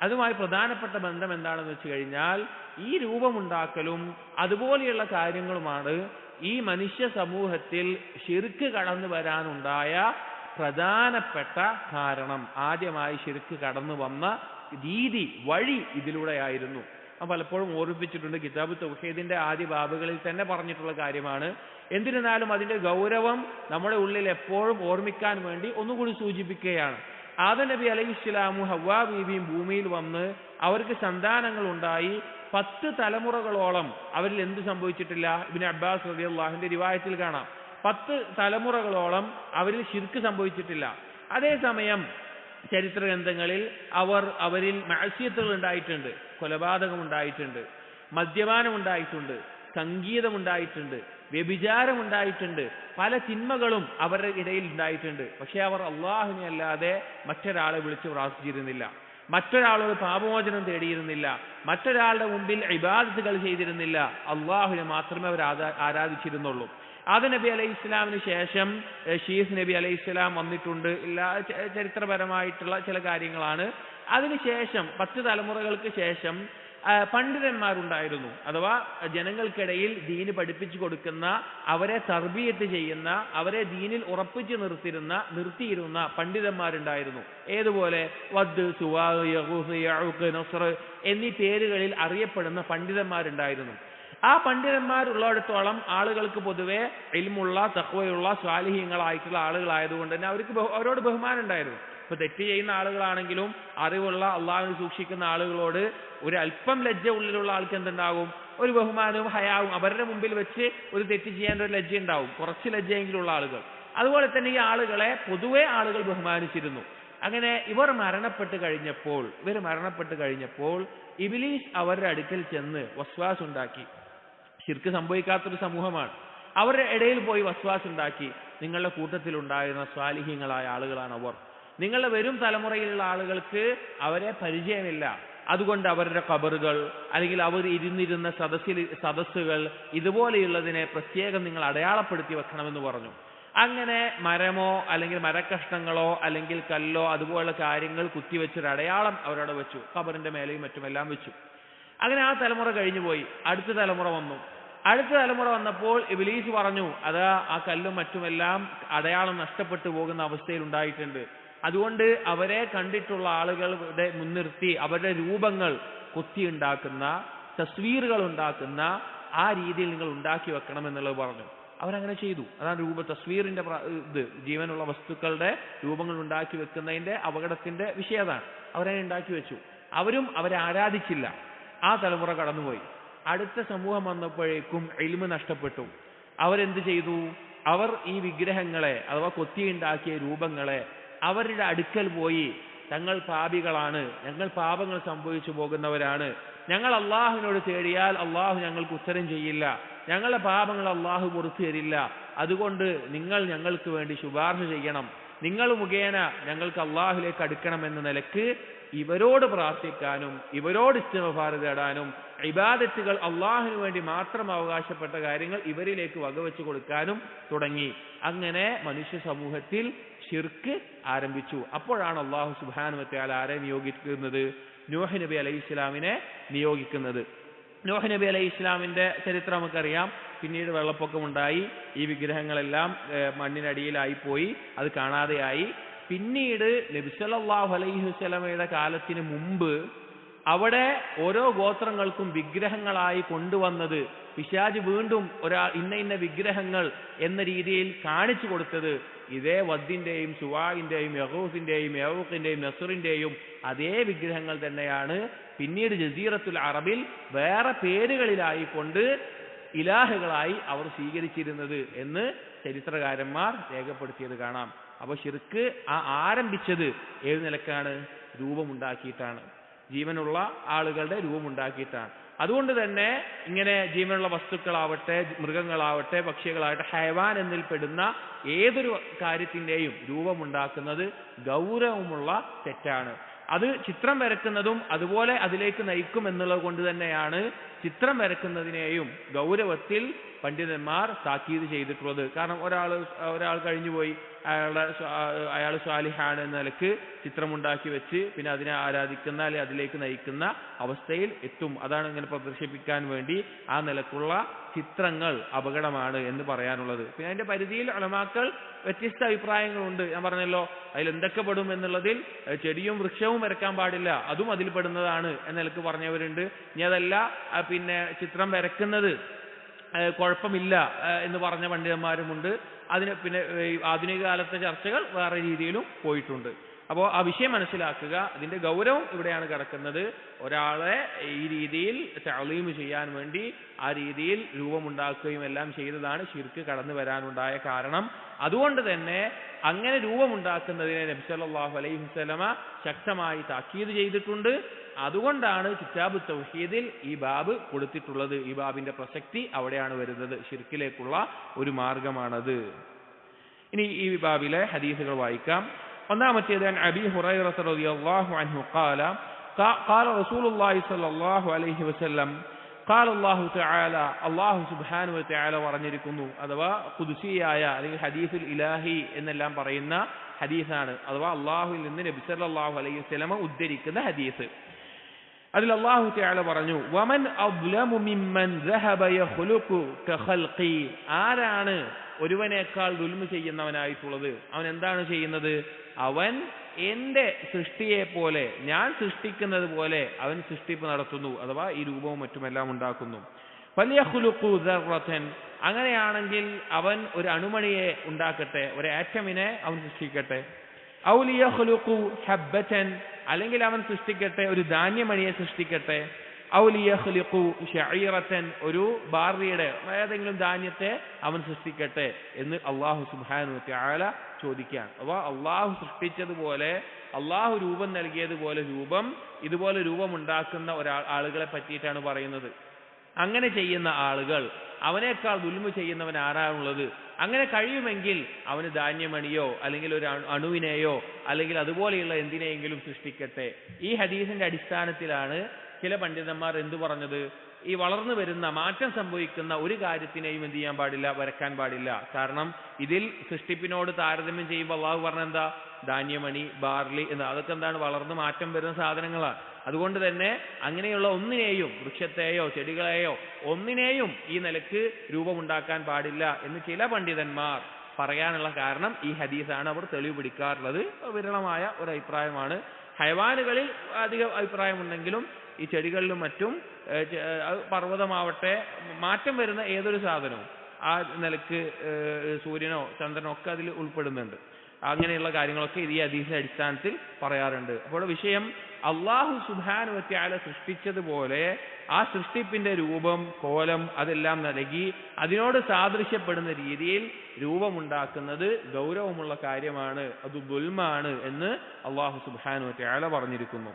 അതുമായി പ്രധാനപ്പെട്ട ബന്ധം എന്താണെന്ന് വെച്ച് കഴിഞ്ഞാൽ, ഈ രൂപമുണ്ടാക്കലും അതുപോലെയുള്ള കാര്യങ്ങളുമാണ് ഈ മനുഷ്യ സമൂഹത്തിൽ ശിർക്ക് കടന്നു വരാനുണ്ടായ പ്രധാനപ്പെട്ട കാരണം. ആദ്യമായി ശിർക്ക് കടന്നു വന്ന രീതി, വഴി ഇതിലൂടെയായിരുന്നു. പലപ്പോഴും ഓർമ്മിപ്പിച്ചിട്ടുണ്ട്. കിതാബ് തൗഹീദിന്റെ ആദ്യ ബാബുകളിൽ തന്നെ പറഞ്ഞിട്ടുള്ള കാര്യമാണ്. എന്നിരുന്നാലും അതിന്റെ ഗൗരവം നമ്മുടെ ഉള്ളിൽ എപ്പോഴും ഓർമ്മിക്കാൻ വേണ്ടി ഒന്നുകൂടി സൂചിപ്പിക്കുകയാണ്. ആദം നബി അലൈഹിസ്സലാമും ഹവ്വാ ബീവിയും ഭൂമിയിൽ വന്ന് അവർക്ക് സന്താനങ്ങൾ ഉണ്ടായി. 10 തലമുറകളോളം അവരിൽ എന്ത് സംഭവിച്ചിട്ടില്ല? ഇബ്നു അബ്ബാസ് റളിയല്ലാഹുവിന്റെ റിവായത്തിൽ കാണാം, 10 തലമുറകളോളം അവരിൽ ശിർക്ക് സംഭവിച്ചിട്ടില്ല. അതേസമയം ചരിത്ര ഗ്രന്ഥങ്ങളിൽ അവരിൽ മഅസിയത്തുകൾ ഉണ്ടായിട്ടുണ്ട്, കൊലപാതകം ഉണ്ടായിട്ടുണ്ട്, മദ്യപാനം ഉണ്ടായിട്ടുണ്ട്, സംഗീതം ഉണ്ടായിട്ടുണ്ട്, വ്യഭിചാരം ഉണ്ടായിട്ടുണ്ട്, പല തിന്മകളും അവരുടെ ഇടയിൽ ഉണ്ടായിട്ടുണ്ട്. പക്ഷെ അവർ അള്ളാഹുവിനെ അല്ലാതെ മറ്റൊരാളെ വിളിച്ച് പ്രാർത്ഥിച്ചിരുന്നില്ല, മറ്റൊരാളോട് പാപമോചനം തേടിയിരുന്നില്ല, മറ്റൊരാളുടെ മുമ്പിൽ ഇബാദത്തുകൾ ചെയ്തിരുന്നില്ല. അള്ളാഹുവിനെ മാത്രമേ അവർ ആരാധിച്ചിരുന്നുള്ളൂ. ആദം നബി അലൈഹി ഇസ്ലാമിന് ശേഷം ഷീസ് നബി അലൈഹി ഇസ്ലാം വന്നിട്ടുണ്ട്. ചരിത്രപരമായിട്ടുള്ള ചില കാര്യങ്ങളാണ്. അതിനുശേഷം 10 തലമുറകൾക്ക് ശേഷം പണ്ഡിതന്മാരുണ്ടായിരുന്നു. അഥവാ ജനങ്ങൾക്കിടയിൽ ദീന് പഠിപ്പിച്ചു കൊടുക്കുന്ന, അവരെ തർബിയത്ത് ചെയ്യുന്ന, അവരെ ദീനിൽ ഉറപ്പിച്ചു നിർത്തിയിരുന്ന പണ്ഡിതന്മാരുണ്ടായിരുന്നു. ഏതുപോലെ വദ്, സുവാ, യഗൂസ്, യഊഖ്, നസ്ർ എന്നീ പേരുകളിൽ അറിയപ്പെടുന്ന പണ്ഡിതന്മാരുണ്ടായിരുന്നു. ആ പണ്ഡിതന്മാരുള്ളിടത്തോളം ആളുകൾക്ക് പൊതുവെ ഇൽമുള്ള, തഖ്വയുള്ള, സ്വാലിഹീങ്ങളായിട്ടുള്ള ആളുകളായതുകൊണ്ട് തന്നെ അവരോട് ബഹുമാനം ഉണ്ടായിരുന്നു. ഇപ്പൊ തെറ്റ് ചെയ്യുന്ന ആളുകളാണെങ്കിലും അറിവുള്ള, അള്ളാഹുവിനെ സൂക്ഷിക്കുന്ന ആളുകളോട് ഒരു അല്പം ലജ്ജ ഉള്ളിലുള്ള ആൾക്ക് എന്തുണ്ടാകും? ഒരു ബഹുമാനവും ഹയാവും. അവരുടെ മുമ്പിൽ വെച്ച് ഒരു തെറ്റ് ചെയ്യാൻ ഒരു ലജ്ജ ഉണ്ടാവും, കുറച്ച് ലജ്ജയെങ്കിലുള്ള ആളുകൾ. അതുപോലെ തന്നെ ഈ ആളുകളെ പൊതുവെ ആളുകൾ ബഹുമാനിച്ചിരുന്നു. അങ്ങനെ ഇവർ മരണപ്പെട്ട് കഴിഞ്ഞപ്പോൾ ഇബ്ലീസ് അവരുടെ അടുക്കൽ ചെന്ന് വസ്വാസ് ഉണ്ടാക്കി. ശിർക്ക് സംഭവിക്കാത്തൊരു സമൂഹമാണ്. അവരുടെ ഇടയിൽ പോയി വസ്വാസ് ഉണ്ടാക്കി. നിങ്ങളുടെ കൂട്ടത്തിലുണ്ടായിരുന്ന സ്വാലിഹീങ്ങളായ ആളുകളാണ് അവർ. നിങ്ങളുടെ വരും തലമുറയിലുള്ള ആളുകൾക്ക് അവരെ പരിചയമില്ല. അതുകൊണ്ട് അവരുടെ ഖബറുകൾ അല്ലെങ്കിൽ അവർ ഇരുന്നിരുന്ന സദസ്സുകൾ ഇതുപോലെയുള്ളതിനെ പ്രത്യേകം നിങ്ങൾ അടയാളപ്പെടുത്തി വെക്കണമെന്ന് പറഞ്ഞു. അങ്ങനെ മരമോ അല്ലെങ്കിൽ മരക്കഷ്ണങ്ങളോ അല്ലെങ്കിൽ കല്ലോ അതുപോലുള്ള കാര്യങ്ങൾ കുത്തിവെച്ചൊരു അടയാളം അവരവിടെ വെച്ചു. ഖബറിന്റെ മേലെയും മറ്റുമെല്ലാം വെച്ചു. അങ്ങനെ ആ തലമുറ കഴിഞ്ഞു പോയി. അടുത്ത തലമുറ വന്നു. അടുത്ത തലമുറ വന്നപ്പോൾ ഇബ്ലീസ് പറഞ്ഞു, അതാ ആ കല്ലും മറ്റുമെല്ലാം അടയാളം നഷ്ടപ്പെട്ടു പോകുന്ന അവസ്ഥയിൽ ഉണ്ടായിട്ടുണ്ട്. അതുകൊണ്ട് അവരെ കണ്ടിട്ടുള്ള ആളുകളുടെ മുൻനിർത്തി അവരുടെ രൂപങ്ങൾ കൊത്തിയുണ്ടാക്കുന്ന, തസ്വീറുകൾ ഉണ്ടാക്കുന്ന ആ രീതിയിൽ നിങ്ങൾ ഉണ്ടാക്കി വെക്കണം എന്നുള്ളത് പറഞ്ഞു. അവരങ്ങനെ ചെയ്തു. അതാണ് തസ്വീറിന്റെ ജീവനുള്ള വസ്തുക്കളുടെ രൂപങ്ങൾ ഉണ്ടാക്കി വെക്കുന്നതിന്റെ അപകടത്തിന്റെ വിഷയം അതാണ്. അവരങ്ങനെ ഉണ്ടാക്കി വെച്ചു. അവരെ ആരാധിച്ചില്ല. ആ തലമുറ കടന്നുപോയി. അടുത്ത സമൂഹം വന്നപ്പോഴേക്കും ഇൽമ് നഷ്ടപ്പെട്ടു. അവരെന്ത് ചെയ്തു? അവർ ഈ വിഗ്രഹങ്ങളെ അഥവാ കൊത്തിയുണ്ടാക്കിയ രൂപങ്ങളെ അവരുടെ അടുക്കൽ പോയി, തങ്ങൾ പാപികളാണ്, ഞങ്ങൾ പാപങ്ങൾ സംഭവിച്ചു പോകുന്നവരാണ്, ഞങ്ങൾ അള്ളാഹുവിനോട് തേടിയാൽ അള്ളാഹു ഞങ്ങൾക്ക് ഉത്തരം ചെയ്യില്ല, ഞങ്ങളുടെ പാപങ്ങൾ അള്ളാഹു പുറത്തു തരില്ല അതുകൊണ്ട് നിങ്ങൾ ഞങ്ങൾക്ക് വേണ്ടി ശുപാർശ ചെയ്യണം, നിങ്ങൾ മുഖേന ഞങ്ങൾക്ക് അള്ളാഹുലേക്ക് അടുക്കണമെന്ന നിലക്ക് ഇവരോട് പ്രാർത്ഥിക്കാനും ഇവരോട് ഇസ്തിഗ്ഫാർ തേടാനും ഇബാദത്തുകൾ അള്ളാഹുവിന് വേണ്ടി മാത്രം അവകാശപ്പെട്ട കാര്യങ്ങൾ ഇവരിലേക്ക് വകവെച്ചു കൊടുക്കാനും തുടങ്ങി. അങ്ങനെ മനുഷ്യ സമൂഹത്തിൽ ശിർക്ക് ആരംഭിച്ചു. അപ്പോഴാണ് അള്ളാഹു സുബ്ഹാനഹു വ തആല ആരെ നിയോഗിക്കുന്നത്? നൂഹ് നബി അലൈഹി ഇസ്ലാമിനെ നിയോഗിക്കുന്നത്. നൂഹ് നബി അലൈഹി ഇസ്ലാമിന്റെ ചരിത്രം നമുക്കറിയാം. പിന്നീട് വെള്ളപ്പൊക്കമുണ്ടായി, ഈ വിഗ്രഹങ്ങളെല്ലാം മണ്ണിനടിയിലായി പോയി, അത് കാണാതെയായി. പിന്നീട് നബി സല്ലല്ലാഹു അലൈഹി വസല്ലമയുടെ കാലത്തിന് മുമ്പ് അവിടെ ഓരോ ഗോത്രങ്ങൾക്കും വിഗ്രഹങ്ങളായി കൊണ്ടുവന്നത് പിശാച് വീണ്ടും ഇന്ന വിഗ്രഹങ്ങൾ എന്ന രീതിയിൽ കാണിച്ചു കൊടുത്തത് ഇതേ വദ്ദിന്റെയും സുവാഇന്റെയും യഗൂസിന്റെയും യഊഖിന്റെയും നസ്റിന്റെയും അതേ വിഗ്രഹങ്ങൾ തന്നെയാണ് പിന്നീട് ജസീറത്തുൽ അറബിൽ വേറെ പേരുകളിലായി കൊണ്ട് ഇലാഹുകളായി അവർ സ്വീകരിച്ചിരുന്നത് എന്ന് ചരിത്രകാരന്മാർ രേഖപ്പെടുത്തിയത് കാണാം. അപ്പൊ ശിർക്ക് ആരംഭിച്ചത് ഏത് നിലക്കാണ്? രൂപമുണ്ടാക്കിയിട്ടാണ്, ജീവനുള്ള ആളുകളുടെ രൂപമുണ്ടാക്കിയിട്ടാണ്. അതുകൊണ്ട് തന്നെ ഇങ്ങനെ ജീവനുള്ള വസ്തുക്കളാവട്ടെ, മൃഗങ്ങളാവട്ടെ, പക്ഷികളാവട്ടെ, ഹൈവാൻ എന്നിൽ പെടുന്ന ഏതൊരു കാര്യത്തിന്റെയും രൂപമുണ്ടാക്കുന്നത് ഗൗരവമുള്ള തെറ്റാണ്. അത് ചിത്രം വരക്കുന്നതും അതുപോലെ അതിലേക്ക് നയിക്കും എന്നുള്ളത് കൊണ്ട് തന്നെയാണ് ചിത്രം വരക്കുന്നതിനെയും ഗൗരവത്തിൽ പണ്ഡിതന്മാർ താക്കീത് ചെയ്തിട്ടുള്ളത്. കാരണം ഒരാൾ കഴിഞ്ഞുപോയി, അയാൾ സ്വാലിഹാണ് എന്ന നിലക്ക് ചിത്രമുണ്ടാക്കി വെച്ച് പിന്നെ അതിനെ ആരാധിക്കുന്ന അല്ലെങ്കിൽ അതിലേക്ക് നയിക്കുന്ന അവസ്ഥയിൽ എത്തും. അതാണ് ഇങ്ങനെ പ്രദർശിപ്പിക്കാൻ വേണ്ടി ആ നിലക്കുള്ള ചിത്രങ്ങൾ അപകടമാണ് എന്ന് പറയാനുള്ളത്. പിന്നെ അതിന്റെ പരിധിയിൽ ഉലമാക്കൾ വ്യത്യസ്ത അഭിപ്രായങ്ങളുണ്ട്. ഞാൻ പറഞ്ഞല്ലോ, അതിൽ എന്തൊക്കെ പെടും എന്നുള്ളതിൽ ചെടിയും വൃക്ഷവും വരക്കാൻ പാടില്ല, അതും അതിൽ പെടുന്നതാണ് എന്ന നിലക്ക് പറഞ്ഞവരുണ്ട്. ഇനി അതല്ല പിന്നെ ചിത്രം വരക്കുന്നത് കുഴപ്പമില്ല എന്ന് പറഞ്ഞ പണ്ഡിതന്മാരുമുണ്ട്. അതിന് പിന്നെ ആധുനിക കാലത്തെ ചർച്ചകൾ വേറെ രീതിയിലും പോയിട്ടുണ്ട്. അപ്പോൾ ആ വിഷയം മനസ്സിലാക്കുക, അതിന്റെ ഗൗരവം ഇവിടെയാണ് കിടക്കുന്നത്. ഒരാളെ ഈ രീതിയിൽ തഅലീം ചെയ്യാൻ വേണ്ടി ആ രീതിയിൽ രൂപമുണ്ടാക്കുകയും എല്ലാം ചെയ്തതാണ് ശിർക്ക് കടന്നു വരാനുണ്ടായ കാരണം. അതുകൊണ്ട് തന്നെ അങ്ങനെ രൂപമുണ്ടാക്കുന്നതിനെ നബി സല്ലല്ലാഹു അലൈഹി വസല്ലമ ശക്തമായി താക്കീത് ചെയ്തിട്ടുണ്ട്. അതുകൊണ്ടാണ് കിതാബ് തൗഹീദിൽ ഈ ബാബ് കൊടുത്തിട്ടുള്ളത്. ഈ ബാബിന്റെ പ്രസക്തി അവിടെയാണ് വരുന്നത്. ശിർക്കിലേക്കുള്ള ഒരു മാർഗമാണത്. ഇനി ഈ ബാബിലെ ഹദീസുകൾ വായിക്കാം. ഒന്നാമത്തേത് അബീ ഹുറൈറ റളിയല്ലാഹു അൻഹു ഖാല റസൂലുള്ളാഹി സ്വല്ലല്ലാഹു അലൈഹി വസല്ലം ഖാല അല്ലാഹു തആല അല്ലാഹു സുബ്ഹാനഹു വ തആല പറഞ്ഞിരിക്കുന്നു. അഥവാ ഖുദ്സിയായ അല്ലെങ്കിൽ ഹദീസുൽ ഇലാഹി എന്നെല്ലാം പറയുന്ന ഹദീസാണ്. അഥവാ അല്ലാഹുവിൽ നിന്ന് നബി സല്ലല്ലാഹു അലൈഹി വസല്ലം ഉദ്ധരിക്കുന്ന ഹദീസ്. അതിൽ അല്ലാഹു തആല പറഞ്ഞു, വമൻ അദ്ലമു മിമ്മൻ ദഹബ യഖ്ലുഖു കഖൽഖി. ആരാണ് ഒരുവനേക്കാൾ ദുൽമ ചെയ്യുന്നവനായിട്ടുള്ളത്? അവൻ എന്താണ് ചെയ്യുന്നത്? അവൻ എന്റെ സൃഷ്ടിയെ പോലെ, ഞാൻ സൃഷ്ടിക്കുന്നത് പോലെ അവൻ സൃഷ്ടിപ്പ് നടത്തുന്നു. അഥവാ ഈ രൂപവും മറ്റുമെല്ലാം ഉണ്ടാക്കുന്നു. ഫൽയഖ്ലുഖു ദർറതൻ. അങ്ങനെയാണെങ്കിൽ അവൻ ഒരു അണുമണിയെ ഉണ്ടാക്കട്ടെ, ഒരു ആറ്റമിനെ അവൻ സൃഷ്ടിക്കട്ടെ. ഔ ലിയഖ്ലുഖു ഹബ്ബതൻ. അല്ലെങ്കിൽ അവൻ സൃഷ്ടിക്കട്ടെ ഒരു ധാന്യമണിയെ സൃഷ്ടിക്കട്ടെ. ഔ ലിയഖ്ലുഖു ശഈറതൻ. ഒരു ബാർലിയുടെ ഏതെങ്കിലും ധാന്യത്തെ അവൻ സൃഷ്ടിക്കട്ടെ എന്ന് അല്ലാഹു സുബ്ഹാനഹു വ തആല ചോദിക്കുകയാണ്. അഥവാ അള്ളാഹു സൃഷ്ടിച്ചതുപോലെ, അള്ളാഹു രൂപം നൽകിയതുപോലെ ഇതുപോലെ രൂപമുണ്ടാക്കുന്ന ആളുകളെ പറ്റിയിട്ടാണ് പറയുന്നത്. അങ്ങനെ ചെയ്യുന്ന ആളുകൾ, അവനേക്കാൾ ദുൽമ ചെയ്യുന്നവൻ ആരാണുള്ളത്? അങ്ങനെ കഴിയുമെങ്കിൽ അവന് ധാന്യമണിയോ അല്ലെങ്കിൽ ഒരു അണുവിനെയോ അല്ലെങ്കിൽ അതുപോലെയുള്ള എന്തിനെയെങ്കിലും സൃഷ്ടിക്കട്ടെ. ഈ ഹദീസിന്റെ അടിസ്ഥാനത്തിലാണ് ചില പണ്ഡിതന്മാർ എന്തു പറഞ്ഞത്? ഈ വളർന്നു വരുന്ന മാറ്റം സംഭവിക്കുന്ന ഒരു കാര്യത്തിനെയും എന്ത് ചെയ്യാൻ പാടില്ല? വരക്കാൻ പാടില്ല. കാരണം ഇതിൽ സൃഷ്ടിപ്പിനോട് താരതമ്യം ചെയ്യുമ്പോൾ അള്ളാഹു പറഞ്ഞെന്താ? ധാന്യമണി, ബാർലി എന്ന്. അതൊക്കെ എന്താണ്? വളർന്ന് മാറ്റം വരുന്ന സാധനങ്ങളാണ്. അതുകൊണ്ട് തന്നെ അങ്ങനെയുള്ള ഒന്നിനെയും, വൃക്ഷത്തെയോ ചെടികളെയോ ഒന്നിനെയും ഈ നിലക്ക് രൂപമുണ്ടാക്കാൻ പാടില്ല എന്ന് ചില പണ്ഡിതന്മാർ പറയാനുള്ള കാരണം ഈ ഹദീസാണ് അവർ തെളിവ് പിടിക്കാറുള്ളത്. വിരളമായ ഒരു അഭിപ്രായമാണ്. ഹൈവാനുകളിൽ അധിക അഭിപ്രായമുണ്ടെങ്കിലും ഈ ചെടികളിലും മറ്റും പർവ്വതമാവട്ടെ, മാറ്റം വരുന്ന ഏതൊരു സാധനവും ആ നിലക്ക് സൂര്യനോ ചന്ദ്രനോ ഒക്കെ അതിൽ ഉൾപ്പെടുന്നുണ്ട്. അങ്ങനെയുള്ള കാര്യങ്ങളൊക്കെ ഈ ഹദീസിന്റെ അടിസ്ഥാനത്തിൽ പറയാറുണ്ട്. അപ്പോൾ വിഷയം, അല്ലാഹു സുബ്ഹാനഹു വ തആല സൃഷ്ടിച്ചതുപോലെ ആ സൃഷ്ടിപ്പിന്റെ രൂപം, കോലം അതെല്ലാം നൽകി അതിനോട് സാദൃശ്യപ്പെടുന്ന രീതിയിൽ രൂപമുണ്ടാക്കുന്നത് ഗൗരവമുള്ള കാര്യമാണ്, അത് ദുൽമാണ് എന്ന് അല്ലാഹു സുബ്ഹാനഹു വ തആല പറഞ്ഞിരിക്കുന്നു.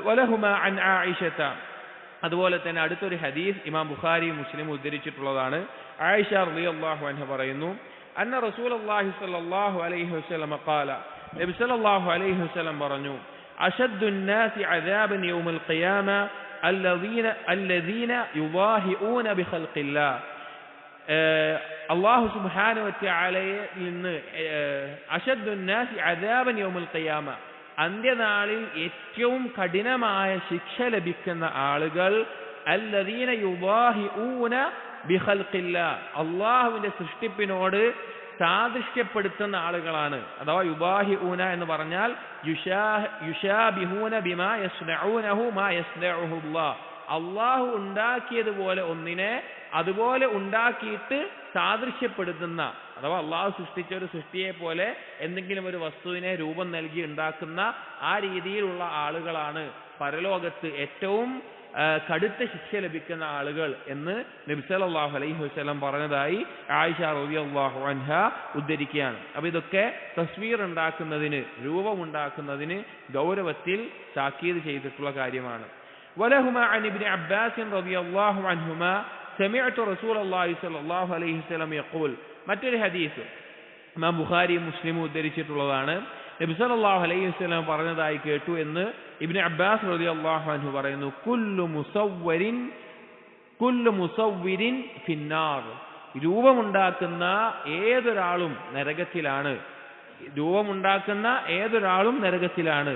വലഹുമ അൻ ആയിഷത അതുപോലെ തന്നെ അടുത്തൊരു ഹദീസ് ഇമാം ബുഖാരി മുസ്ലിം ഉദ്ധരിച്ചിട്ടുള്ളതാണ്. ആയിഷ റളിയല്ലാഹു അൻഹ പറയുന്നു, അന്ന റസൂലുള്ളാഹി സ്വല്ലല്ലാഹു അലൈഹി വസല്ലം ഖാല, നബി സല്ലല്ലാഹു അലൈഹി വസല്ലം പറഞ്ഞു, അശദ്ദുൻ നാസി അദാബൻ യൗമൽ ഖിയാമ അല്ലദീന യുദാഹിഊന ബിഖൽഖില്ലാഹ്. അല്ലാഹു സുബ്ഹാനഹു വ തആലയിൽ നിന്ന് അശദ്ദുൻ നാസി അദാബൻ യൗമൽ ഖിയാമ, അന്ത്യനാളിൽ ഏറ്റവും കഠിനമായ ശിക്ഷ ലഭിക്കുന്ന ആളുകൾ അല്ലദീന യുദാഹിഊന ബിഖൽഖില്ലാഹ്, അല്ലാഹുവിന്റെ സൃഷ്ടിപ്പിനോട് സാദൃശ്യപ്പെടുത്തുന്ന ആളുകളാണ്. അഥവാ യുദാഹിഊന എന്ന് പറഞ്ഞാൽ യുശാബിഹൂന ബിമാ യസ്നഊനഹു മാ യസ്നഉഹു അല്ലാഹ്, അല്ലാഹു ഉണ്ടാക്കിയതുപോലെ ഒന്നിനെ അതുപോലെ ഉണ്ടാക്കിയിട്ട് സാദൃശ്യപ്പെടുത്തുന്ന, അഥവാ അള്ളാഹു സൃഷ്ടിച്ച ഒരു സൃഷ്ടിയെ പോലെ എന്തെങ്കിലും ഒരു വസ്തുവിനെ രൂപം നൽകി ഉണ്ടാക്കുന്ന ആ രീതിയിലുള്ള ആളുകളാണ് പരലോകത്ത് ഏറ്റവും കടുത്ത ശിക്ഷ ലഭിക്കുന്ന ആളുകൾ എന്ന് നബി സല്ലല്ലാഹു അലൈഹി വസല്ലം പറഞ്ഞതായി ആയിഷ റളിയല്ലാഹു അൻഹ ഉദ്ധരിക്കുകയാണ്. അപ്പൊ ഇതൊക്കെ തസ്വീർ ഉണ്ടാക്കുന്നതിന്, രൂപമുണ്ടാക്കുന്നതിന് ഗൗരവത്തിൽ താക്കീത് ചെയ്തിട്ടുള്ള കാര്യമാണ്. വലഹുമാ അൻ ഇബ്നു അബ്ബാസ് റളിയല്ലാഹു അൻഹുമാ സമിഅ്തു റസൂലല്ലാഹി സ്വല്ലല്ലാഹു അലൈഹി വസല്ലം യഖൂൽ, മറ്റൊരു ഹദീസ് ഇമാം ബുഖാരി മുസ്ലിം ഉദ്ധരിച്ചിട്ടുള്ളതാണ്. നബി സല്ലല്ലാഹു അലൈഹി വസല്ലം പറഞ്ഞതായി കേട്ടു എന്ന് ഇബ്നു അബ്ബാസ് റളിയല്ലാഹു അൻഹു പറയുന്നു, കുല്ലു മുസവ്വിരിൻ ഫിന്നാർ, രൂപമുണ്ടാക്കുന്ന ഏതൊരാളും നരകത്തിലാണ്. രൂപമുണ്ടാക്കുന്ന ഏതൊരാളും നരകത്തിലാണ്.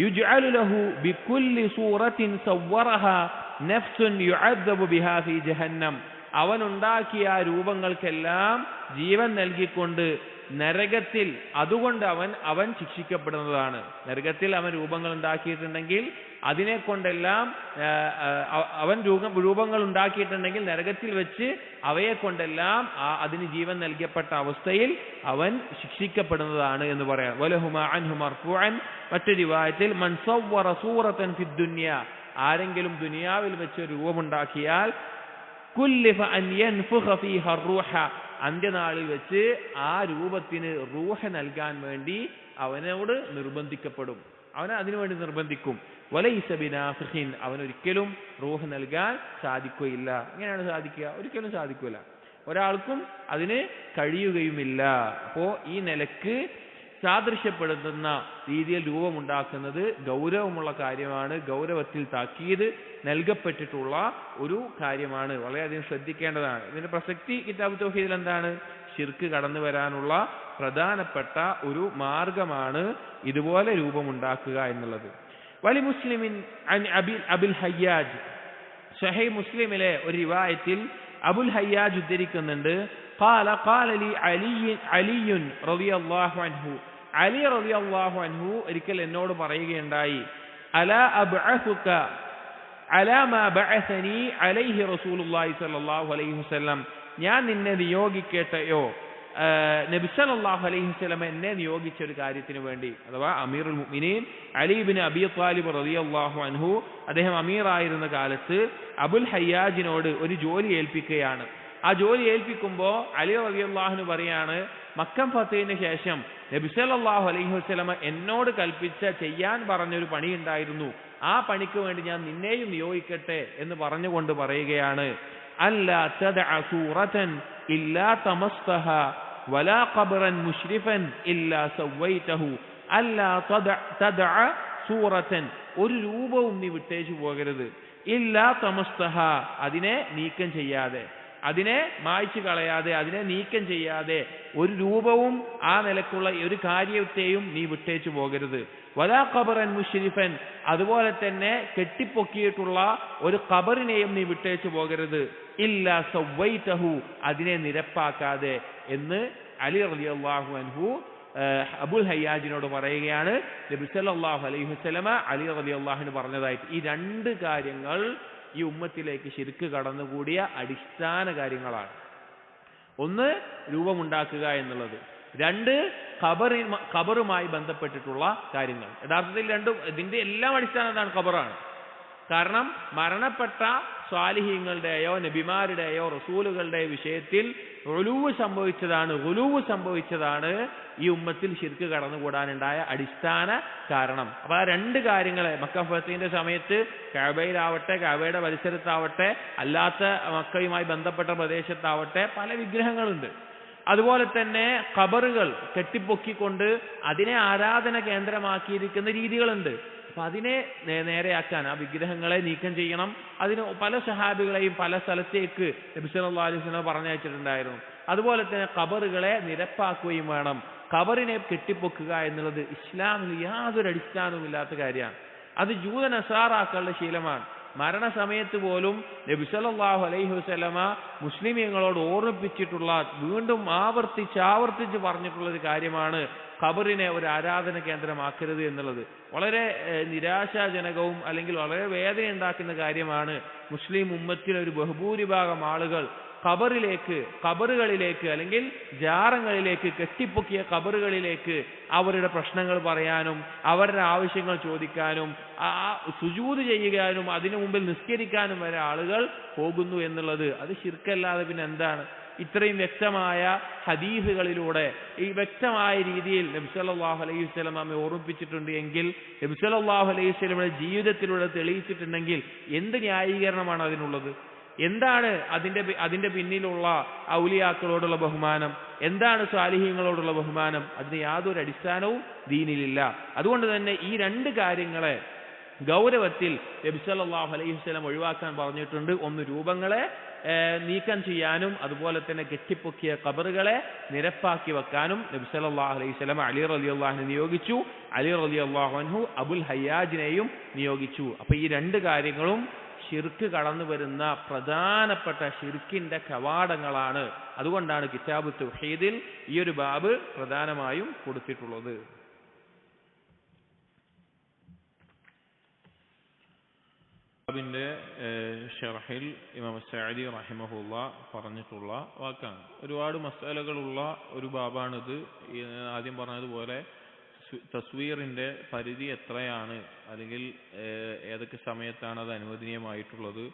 യുജ്അലു ലഹു ബികുല്ലി സൂറത്തിൻ സവ്വറഹാ നഫ്സുൻ യുഅദ്ദബു ബിഹാ ഫീ ജഹന്നം, അവൻ ഉണ്ടാക്കിയ രൂപങ്ങൾക്കെല്ലാം ജീവൻ നൽകിക്കൊണ്ട് നരകത്തിൽ അതുകൊണ്ട് അവൻ ശിക്ഷിക്കപ്പെടുന്നതാണ്. നരകത്തിൽ അവൻ രൂപങ്ങൾ ഉണ്ടാക്കിയിട്ടുണ്ടെങ്കിൽ അതിനെ കൊണ്ടെല്ലാം അവൻ രൂപങ്ങൾ ഉണ്ടാക്കിയിട്ടുണ്ടെങ്കിൽ നരകത്തിൽ വെച്ച് അവയെ കൊണ്ടെല്ലാം അതിന് ജീവൻ നൽകപ്പെട്ട അവസ്ഥയിൽ അവൻ ശിക്ഷിക്കപ്പെടുന്നതാണ് എന്ന് പറയാം. വലഹുമാ അൻഹു മർഫൂഅൻ, മറ്റൊരു റിവായത്തിൽ മൻ സവ്വറ സൂറത്തൻ ഫിദ്ദുനിയ, ആരെങ്കിലും ദുനിയാവിൽ വെച്ച് രൂപമുണ്ടാക്കിയാൽ കുല്ലിഫ അൻ യൻഫുഖ ഫീഹ റൂഹ, അന്ത്യനാളിൽ വെച്ച് ആ രൂപത്തിന് റൂഹ നൽകാൻ വേണ്ടി അവനോട് നിർബന്ധിക്കപ്പെടും, അവനെ അതിനുവേണ്ടി നിർബന്ധിക്കും. വലൈസ ബിനാഫിഖിൻ, അവനൊരിക്കലും റൂഹ നൽകാൻ സാധിക്കുകയില്ല. എങ്ങനെയാണ് സാധിക്കുക? ഒരിക്കലും സാധിക്കില്ല, ഒരാൾക്കും അതിന് കഴിയുകയുമില്ല. അപ്പോ ഈ നിലക്ക് സാദൃശ്യപ്പെടുത്തുന്ന രീതിയിൽ രൂപമുണ്ടാക്കുന്നത് ഗൗരവമുള്ള കാര്യമാണ്, ഗൗരവത്തിൽ താക്കീത് നൽകപ്പെട്ടിട്ടുള്ള ഒരു കാര്യമാണ്, വളരെയധികം ശ്രദ്ധിക്കേണ്ടതാണ്. ഇതിന്റെ പ്രസക്തി കിതാബ് തൗഹീദിൽ എന്താണ്? ശിർക്ക് കടന്നു വരാനുള്ള പ്രധാനപ്പെട്ട ഒരു മാർഗമാണ് ഇതുപോലെ രൂപമുണ്ടാക്കുക എന്നുള്ളത്. വലി മുസ്ലിമിൻ അൻ അബുൽ ഹയ്യാജ്, സ്വഹീഹ് മുസ്ലിമിലെ ഒരു റിവായത്തിൽ അബുൽ ഹയ്യാജ് ഉദ്ധരിക്കുന്നുണ്ട്, ഖാല ഖാല ലി അലിയുൻ റളിയല്ലാഹു അൻഹു, അലി റളിയല്ലാഹു അൻഹു ഒരിക്കൽ എന്നോട് പറയുകയുണ്ടായി, അലാ അബ്അസുക അലാ മാ ബഅസനി അലൈഹി റസൂലുള്ളാഹി സ്വല്ലല്ലാഹു അലൈഹി വസല്ലം, ഞാൻ നിന്നെ നിയോഗിക്കട്ടെയോ നബി സല്ലല്ലാഹു അലൈഹി വസല്ലം എന്നെ നിയോഗിച്ച ഒരു കാര്യത്തിന് വേണ്ടി. അഥവാ അമീറുൽ മുഅ്മിനീൻ അലി ഇബ്നു അബീ ത്വാലിബ് റളിയല്ലാഹു അൻഹു അദ്ദേഹം അമീറായിരുന്ന കാലത്ത് അബുൽ ഹയ്യാജിനോട് ഒരു ജോലി ഏൽപ്പിക്കുകയാണ്. ആ ജോലി ഏൽപ്പിക്കുമ്പോൾ അലി റളിയല്ലാഹു അൻഹു പറയാണ്, മക്കം ഫതഹിന് ശേഷം നബി സല്ലല്ലാഹു അലൈഹി വസല്ലം എന്നോട് കൽപ്പിച്ച ചെയ്യാൻ പറഞ്ഞൊരു പണി ഉണ്ടായിരുന്നു, ആ പണിക്ക് വേണ്ടി ഞാൻ നിന്നെയും നിയോഗിക്കട്ടെ എന്ന് പറഞ്ഞുകൊണ്ട് പറയുകയാണ്, അല്ലാ തദഅ സൂറതൻ ഇല്ലാ തമസ്തഹ വലാ ഖബ്റൻ മുശ്രിഫൻ ഇല്ലാ സവൈതഹു, അല്ലാ തദഅ സൂറതൻ, ഒരു രൂപവും നീ വിട്ടേച്ചു പോകരുത്, ഇല്ലാ തമസ്തഹ, അതിനെ നീക്കം ചെയ്യാതെ, അതിനെ മായ്ച്ചു കളയാതെ, അതിനെ നീക്കം ചെയ്യാതെ ഒരു രൂപവും ആ നിലക്കുള്ള ഒരു കാര്യത്തെയും നീ വിട്ടേച്ചു പോകരുത്. വലാ ഖബറൻ മുശ്രിഫൻ, അതുപോലെ തന്നെ കെട്ടിപ്പൊക്കിയിട്ടുള്ള ഒരു ഖബറിനെയും നീ വിട്ടേച്ചു പോകരുത്, ഇല്ലാ സവൈതഹു, അതിനെ നിരപ്പാക്കാതെ എന്ന് അലി റളിയല്ലാഹു അൻഹു അബുൽ ഹയ്യാജിനോട് പറയുകയാണ്. നബി സല്ലല്ലാഹു അലൈഹി വസല്ലമ അലി റളിയല്ലാഹു അൻഹു പറഞ്ഞതായിട്ട് ഈ രണ്ട് കാര്യങ്ങൾ ഈ ഉമ്മത്തിലേക്ക് ശിർക്ക് കടന്നുകൂടിയ അടിസ്ഥാന കാര്യങ്ങളാണ്. ഒന്ന് രൂപമുണ്ടാക്കുക എന്നുള്ളത്, രണ്ട് ഖബറുമായി ബന്ധപ്പെട്ടിട്ടുള്ള കാര്യങ്ങൾ. യഥാർത്ഥത്തിൽ രണ്ടും ഇതിന്റെ എല്ലാം അടിസ്ഥാനം എന്താണ്? ഖബറാണ്. കാരണം മരണപ്പെട്ട സ്വാലിഹീങ്ങളുടെയോ നബിമാരുടെയോ റസൂലുകളുടെയോ വിഷയത്തിൽ ഗുലൂവ് സംഭവിച്ചതാണ് ഈ ഉമ്മത്തിൽ ശിർക്ക് കടന്നുകൂടാനുണ്ടായ അടിസ്ഥാന കാരണം. അപ്പൊ ആ രണ്ട് കാര്യങ്ങളെ മക്ക ഫതഹിന്റെ സമയത്ത് കഅബയിലാവട്ടെ, കഅബയുടെ പരിസരത്താവട്ടെ, അല്ലാത്ത മക്കയുമായി ബന്ധപ്പെട്ട പ്രദേശത്താവട്ടെ പല വിഗ്രഹങ്ങളുണ്ട്. അതുപോലെ തന്നെ ഖബറുകൾ കെട്ടിപ്പൊക്കിക്കൊണ്ട് അതിനെ ആരാധന കേന്ദ്രമാക്കിയിരിക്കുന്ന രീതികളുണ്ട്. അപ്പൊ അതിനെ നേരെയാക്കാൻ ആ വിഗ്രഹങ്ങളെ നീക്കം ചെയ്യണം. അതിന് പല സഹാബികളെയും പല സ്ഥലത്തേക്ക് നബി സല്ലല്ലാഹു അലൈഹി വസല്ലം പറഞ്ഞയച്ചിട്ടുണ്ടായിരുന്നു. അതുപോലെ തന്നെ ഖബറുകളെ നിരപ്പാക്കുകയും വേണം. ഖബറിനെ കെട്ടിപ്പൊക്കുക എന്നുള്ളത് ഇസ്ലാമിൽ യാതൊരു അടിസ്ഥാനവുമില്ലാത്ത കാര്യമാണ്. അത് ജൂത നസാറാക്കളുടെ ശീലമാണ്. മരണസമയത്ത് പോലും നബി സല്ലല്ലാഹു അലൈഹി വസല്ലമ മുസ്ലിമീങ്ങളോട് ഓർമ്മിപ്പിച്ചിട്ടുള്ള, വീണ്ടും ആവർത്തിച്ച് പറഞ്ഞിട്ടുള്ള ഒരു കാര്യമാണ് ഖബറിനെ ഒരു ആരാധന കേന്ദ്രമാക്കരുത് എന്നുള്ളത്. വളരെ നിരാശാജനകവും അല്ലെങ്കിൽ വളരെ വേദന ഉണ്ടാക്കുന്ന കാര്യമാണ് മുസ്ലിം ഉമ്മത്തിലെ ഒരു ബഹുഭൂരിഭാഗം ആളുകൾ ഖബറുകളിലേക്ക് അല്ലെങ്കിൽ ജാറങ്ങളിലേക്ക്, കെട്ടിപ്പൊക്കിയ ഖബറുകളിലേക്ക് അവരുടെ പ്രശ്നങ്ങൾ പറയാനും അവരുടെ ആവശ്യങ്ങൾ ചോദിക്കാനും സുജൂദ് ചെയ്യാനും അതിനു മുമ്പിൽ നിസ്കരിക്കാനും വരെ ആളുകൾ പോകുന്നു എന്നുള്ളത് അത് ശിർക്കല്ലാതെ പിന്നെ എന്താണ്? ഇത്രയും വ്യക്തമായ ഹദീസുകളിലൂടെ ഈ വ്യക്തമായ രീതിയിൽ നബി സല്ലല്ലാഹു അലൈഹി വസല്ലം നമ്മെ ഓർമ്മിപ്പിച്ചിട്ടുണ്ട് എങ്കിൽ, നബി സല്ലല്ലാഹു അലൈഹി വസല്ലമയുടെ ജീവിതത്തിലൂടെ തെളിയിച്ചിട്ടുണ്ടെങ്കിൽ എന്ത് ന്യായീകരണമാണ് അതിനുള്ളത്? എന്താണ് അതിന്റെ പിന്നിലുള്ള ഔലിയാക്കളോടുള്ള ബഹുമാനം? എന്താണ് സ്വാലിഹീങ്ങളോടുള്ള ബഹുമാനം? അതിന് യാതൊരു അടിസ്ഥാനവും ദീനിലില്ല. അതുകൊണ്ട് തന്നെ ഈ രണ്ട് കാര്യങ്ങളെ ഗൗരവത്തിൽ നബി സല്ലല്ലാഹു അലൈഹി വസല്ലം ഒഴിവാക്കാൻ പറഞ്ഞിട്ടുണ്ട്. ഒന്ന്, രൂപങ്ങളെ നീക്കം ചെയ്യാനും അതുപോലെ തന്നെ കെട്ടിപ്പൊക്കിയ ഖബറുകളെ നിരപ്പാക്കി വെക്കാനും നബി സല്ലല്ലാഹു അലൈഹി വസല്ലം അലി റളിയല്ലാഹു അൻഹു നിയോഗിച്ചു. അലി റളിയല്ലാഹു അൻഹു അബുൽ ഹയ്യാജിനെയും നിയോഗിച്ചു. അപ്പൊ ഈ രണ്ട് കാര്യങ്ങളും ശിർക്ക് കടന്നു വരുന്ന പ്രധാനപ്പെട്ട ശിർക്കിന്റെ കവാടങ്ങളാണ്. അതുകൊണ്ടാണ് കിതാബു തൗഹീദിൽ ഈ ഒരു ബാബ് പ്രധാനമായും കൊടുത്തിട്ടുള്ളത്. ബാബിന്റെ ഷർഹിൽ ഇമാം സഅദി റഹിമഹുല്ലാ പറഞ്ഞിട്ടുള്ള വാക്കാണ്. ഒരുപാട് മസാലകളുള്ള ഒരു ബാബാണിത്. ആദ്യം പറഞ്ഞതുപോലെ തസ്വീറിന്റെ പരിധി എത്രയാണ്, അല്ലെങ്കിൽ ഏതൊക്കെ സമയത്താണ് അത് അനുവദനീയമായിട്ടുള്ളത്,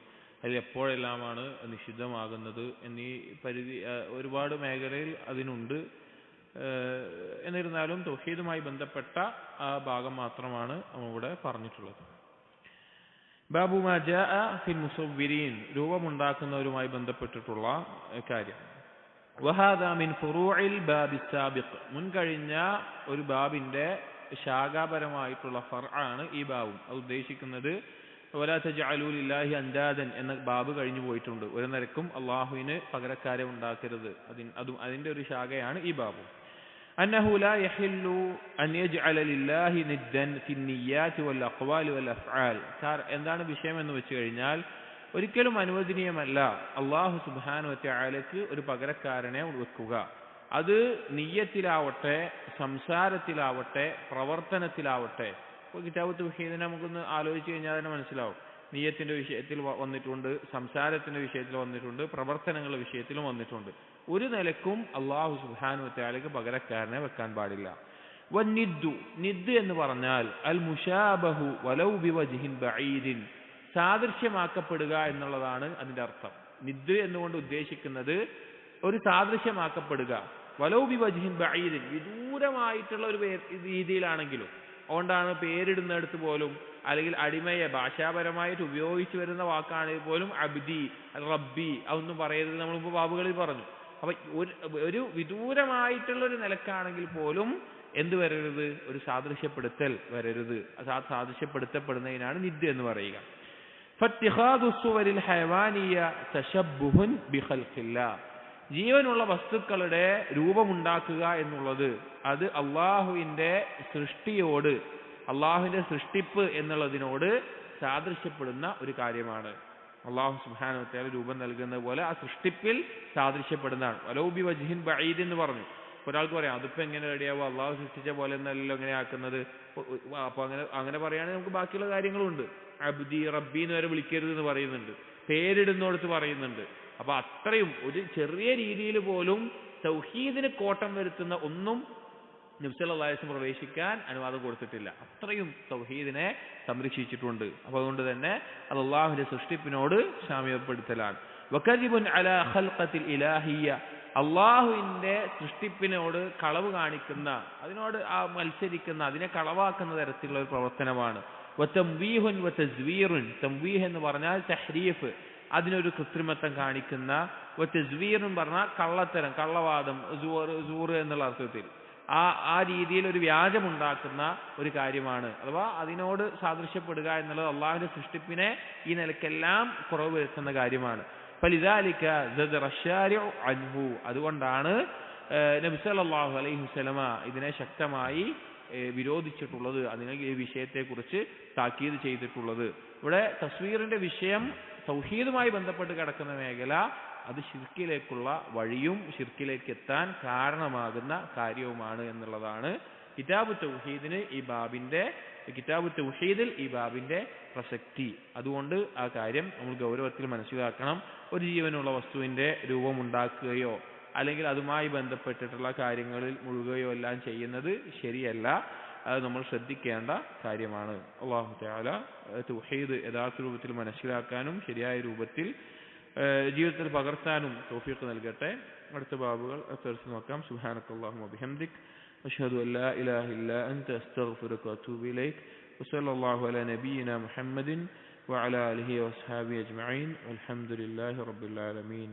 അതിൽ എപ്പോഴെല്ലാമാണ് നിഷിദ്ധമാകുന്നത് എന്നീ പരിധി ഒരുപാട് മേഖലയിൽ അതിനുണ്ട്. എന്നിരുന്നാലും തൗഹീദുമായി ബന്ധപ്പെട്ട ആ ഭാഗം മാത്രമാണ് നമ്മളിവിടെ പറഞ്ഞിട്ടുള്ളത്. ബാബു മാ ജാഅ ഫിൽ മുസവ്വിരീൻ, രൂപമുണ്ടാക്കുന്നവരുമായി ബന്ധപ്പെട്ടിട്ടുള്ള കാര്യം. വഹാദ മിൻ ഫുറൂഇൽ ബാബി സാബിഖ്, മുൻകഴിഞ്ഞ ഒരു ബാബിന്റെ ശാഖാപരമായിട്ടുള്ള ഫർആണ് ഈ ബാബും. അത് ഉദ്ദേശിക്കുന്നത് വലാ തജ്അലൂ ലില്ലാഹി അൻദാദൻ എന്ന ബാബ് കഴിഞ്ഞു പോയിട്ടുണ്ട്. ഒരു നിരക്കും അള്ളാഹുവിന് പകരക്കാരെ ഉണ്ടാക്കരുത്, അതിന്റെ ഒരു ശാഖയാണ് ഈ ബാബു. أنه لا يحل أن يجعل لله ندا في النيات والأقوال والأفعال. എന്താണ് വിഷയം എന്ന് വെച്ച് കഴിഞ്ഞാൽ, ഒരിക്കലും അനുവദനീയമല്ല അള്ളാഹു സുബ്ഹാനഹു വ തആലയ്ക്ക് ഒരു പകരക്കാരനെ വെക്കുക. അത് നിയ്യത്തിലാവട്ടെ, സംസാരത്തിലാവട്ടെ, പ്രവർത്തനത്തിലാവട്ടെ. ഇപ്പോൾ കിതാബ് തൗഹീദിനെ നമുക്കൊന്ന് ആലോചിച്ച് കഴിഞ്ഞാൽ തന്നെ മനസ്സിലാവും. നിയ്യത്തിന്റെ വിഷയത്തിൽ വന്നിട്ടുണ്ട്, സംസാരത്തിന്റെ വിഷയത്തിൽ വന്നിട്ടുണ്ട്, പ്രവർത്തനങ്ങളുടെ വിഷയത്തിലും വന്നിട്ടുണ്ട്. ഒരു നിലക്കും അള്ളാഹു സുബ്ഹാനഹു വ തആലയ്ക്ക് പകരക്കാരനെ വെക്കാൻ പാടില്ല. വന്നിദ്ദു, നിദ് എന്ന് പറഞ്ഞാൽ അൽ മുശാബഹു വലൗ ബിവജ്ഹിൻ ബഈദിൻ, സാദൃശ്യമാക്കപ്പെടുക എന്നുള്ളതാണ് അതിന്റെ അർത്ഥം. നിദ് എന്നുകൊണ്ട് ഉദ്ദേശിക്കുന്നത് ഒരു സാദൃശ്യമാക്കപ്പെടുക, വലൗ ബിവജ്ഹിൻ ബഈദിൻ, വിദൂരമായിട്ടുള്ള ഒരു രീതിയിലാണെങ്കിലും. അതുകൊണ്ടാണ് പേരിടുന്നിടത്ത് പോലും, അല്ലെങ്കിൽ അടിമയെ ഭാഷാപരമായിട്ട് ഉപയോഗിച്ചു വരുന്ന വാക്കാണെങ്കിൽ പോലും അബ്ദി, റബ്ബി അതൊന്നും പറയരുത് നമ്മളിപ്പോൾ ബാബുകളിൽ പറഞ്ഞു. അപ്പൊ ഒരു വിദൂരമായിട്ടുള്ള ഒരു നിലക്കാണെങ്കിൽ പോലും എന്ത് വരരുത്? ഒരു സാദൃശ്യപ്പെടുത്തൽ വരരുത്. സാദൃശ്യപ്പെടുത്തപ്പെടുന്നതിനാണ് നിദ് എന്ന് പറയുക. ഫത്തിഖാദു സുവരിൽ ഹയവാനിയ തശബ്ബുഹുൻ ബിഖൽഖില്ലാഹ്, ജീവനുള്ള വസ്തുക്കളുടെ രൂപമുണ്ടാക്കുക എന്നുള്ളത് അത് അള്ളാഹുവിന്റെ സൃഷ്ടിയോട്, അള്ളാഹുവിന്റെ സൃഷ്ടിപ്പ് എന്നുള്ളതിനോട് സാദൃശ്യപ്പെടുന്ന ഒരു കാര്യമാണ്. അള്ളാഹു സുബ്ഹാനഹു വ തആല രൂപം നൽകുന്നത് പോലെ ആ സൃഷ്ടിപ്പിൽ സാദൃശ്യപ്പെടുന്നതാണ്. വലൗ ബിവജ്ഹിൻ ബഈദ് എന്ന് പറഞ്ഞു. ഒരാൾക്ക് പറയാം അതിപ്പോ എങ്ങനെ റെഡിയാവും, അള്ളാഹു സൃഷ്ടിച്ച പോലെ എന്നല്ലോ എങ്ങനെ ആക്കുന്നത്. അപ്പൊ അങ്ങനെ പറയുകയാണെങ്കിൽ നമുക്ക് ബാക്കിയുള്ള കാര്യങ്ങളുണ്ട്. അബ്ദി, റബ്ബി എന്ന് വരെ വിളിക്കരുത് എന്ന് പറയുന്നുണ്ട്, പേരിടുന്നിടത്ത് പറയുന്നുണ്ട്. അപ്പൊ അത്രയും ഒരു ചെറിയ രീതിയിൽ പോലും തൗഹീദിന് കോട്ടം വരുത്തുന്ന ഒന്നും നബി സല്ലല്ലാഹു അലൈഹി വസല്ലം പ്രവേശിക്കാൻ അനുവാദം കൊടുത്തിട്ടില്ല. അത്രയും തൗഹീദിനെ സംരക്ഷിച്ചിട്ടുണ്ട്. അപ്പോൾ അതുകൊണ്ട് തന്നെ അത് അള്ളാഹുവിന്റെ സൃഷ്ടിപ്പിനോട് സാമ്യപ്പെടുത്തലാണ്. വകദിബുൻ അലാ ഖൽഖത്തിൽ ഇലാഹിയ്യ, അള്ളാഹുവിന്റെ സൃഷ്ടിപ്പിനോട് കളവ് കാണിക്കുന്ന, അതിനോട് മത്സരിക്കുന്ന, അതിനെ കളവാക്കുന്ന തരത്തിലുള്ള ഒരു പ്രവർത്തനമാണ്. വതംവീഹുൻ വതസ്വീറുൻ, തംവീഹ് എന്ന് പറഞ്ഞാൽ തഹ്രീഫ്, അതിനൊരു കൃത്രിമത്വം കാണിക്കുന്ന, വതസ്വീറുൻ പറഞ്ഞാൽ കള്ളത്തരം, കള്ളവാദം, സൂറ് എന്നുള്ള അർത്ഥത്തിൽ ആ രീതിയിൽ ഒരു വ്യാജമുണ്ടാക്കുന്ന ഒരു കാര്യമാണ്. അഥവാ അതിനോട് സാദൃശ്യപ്പെടുക എന്നുള്ളത് അള്ളാഹുവിന്റെ സൃഷ്ടിപ്പിനെ ഈ നിലക്കെല്ലാം കുറവ് വരുത്തുന്ന കാര്യമാണ്. ഫലിദാലിക സദറ ശാരിഉ അൻഹു, അതുകൊണ്ടാണ് നബി സല്ലല്ലാഹു അലൈഹി വസല്ലമ ഇതിനെ ശക്തമായി വിരോധിച്ചിട്ടുള്ളത്, അതിനെ ഈ വിഷയത്തെക്കുറിച്ച് താക്കീത് ചെയ്തിട്ടുള്ളത്. ഇവിടെ തസ്വീറിന്റെ വിഷയം തൗഹീദുമായി ബന്ധപ്പെട്ട് കിടക്കുന്ന മേഖല, അത് ശിർക്കിലേക്കുള്ള വഴിയും ശിർക്കിലേക്ക് എത്താൻ കാരണമാകുന്ന കാര്യവുമാണ് എന്നുള്ളതാണ് കിതാബ് തൗഹീദിൽ ഈ ബാബിന്റെ പ്രസക്തി. അതുകൊണ്ട് ആ കാര്യം നമ്മൾ ഗൗരവത്തിൽ മനസ്സിലാക്കണം. ഒരു ജീവനുള്ള വസ്തുവിന്റെ രൂപം ഉണ്ടാക്കുകയോ അല്ലെങ്കിൽ അതുമായി ബന്ധപ്പെട്ടിട്ടുള്ള കാര്യങ്ങളിൽ മുഴുകുകയോ എല്ലാം ചെയ്യുന്നത് ശരിയല്ല. അത് നമ്മൾ ശ്രദ്ധിക്കേണ്ട കാര്യമാണ്. അല്ലാഹു തആല തൗഹീദ് യഥാർത്ഥ രൂപത്തിൽ മനസ്സിലാക്കാനും ശരിയായ രൂപത്തിൽ ജീവിതത്തിൽ പകർത്താനും തൗഫീഖ് നൽകട്ടെ. അടുത്ത ബാബുകൾ അടുത്ത നോക്കാം. സുബ്ഹാനക്കല്ലാഹുമ്മ വബിഹംദിക് അഷ്ഹദു അൻ ലാ ഇലാഹ ഇല്ലാ അൻത അസ്തഗ്ഫിറുക വഅതൂബു ഇലൈക് വസല്ലല്ലാഹു അലാ നബിയിനാ മുഹമ്മദിൻ വഅലാ ആലിഹി വഅസ്ഹാബിഹി അജ്മഈൻ വൽഹംദുലില്ലാഹി റബ്ബിൽ ആലമീൻ.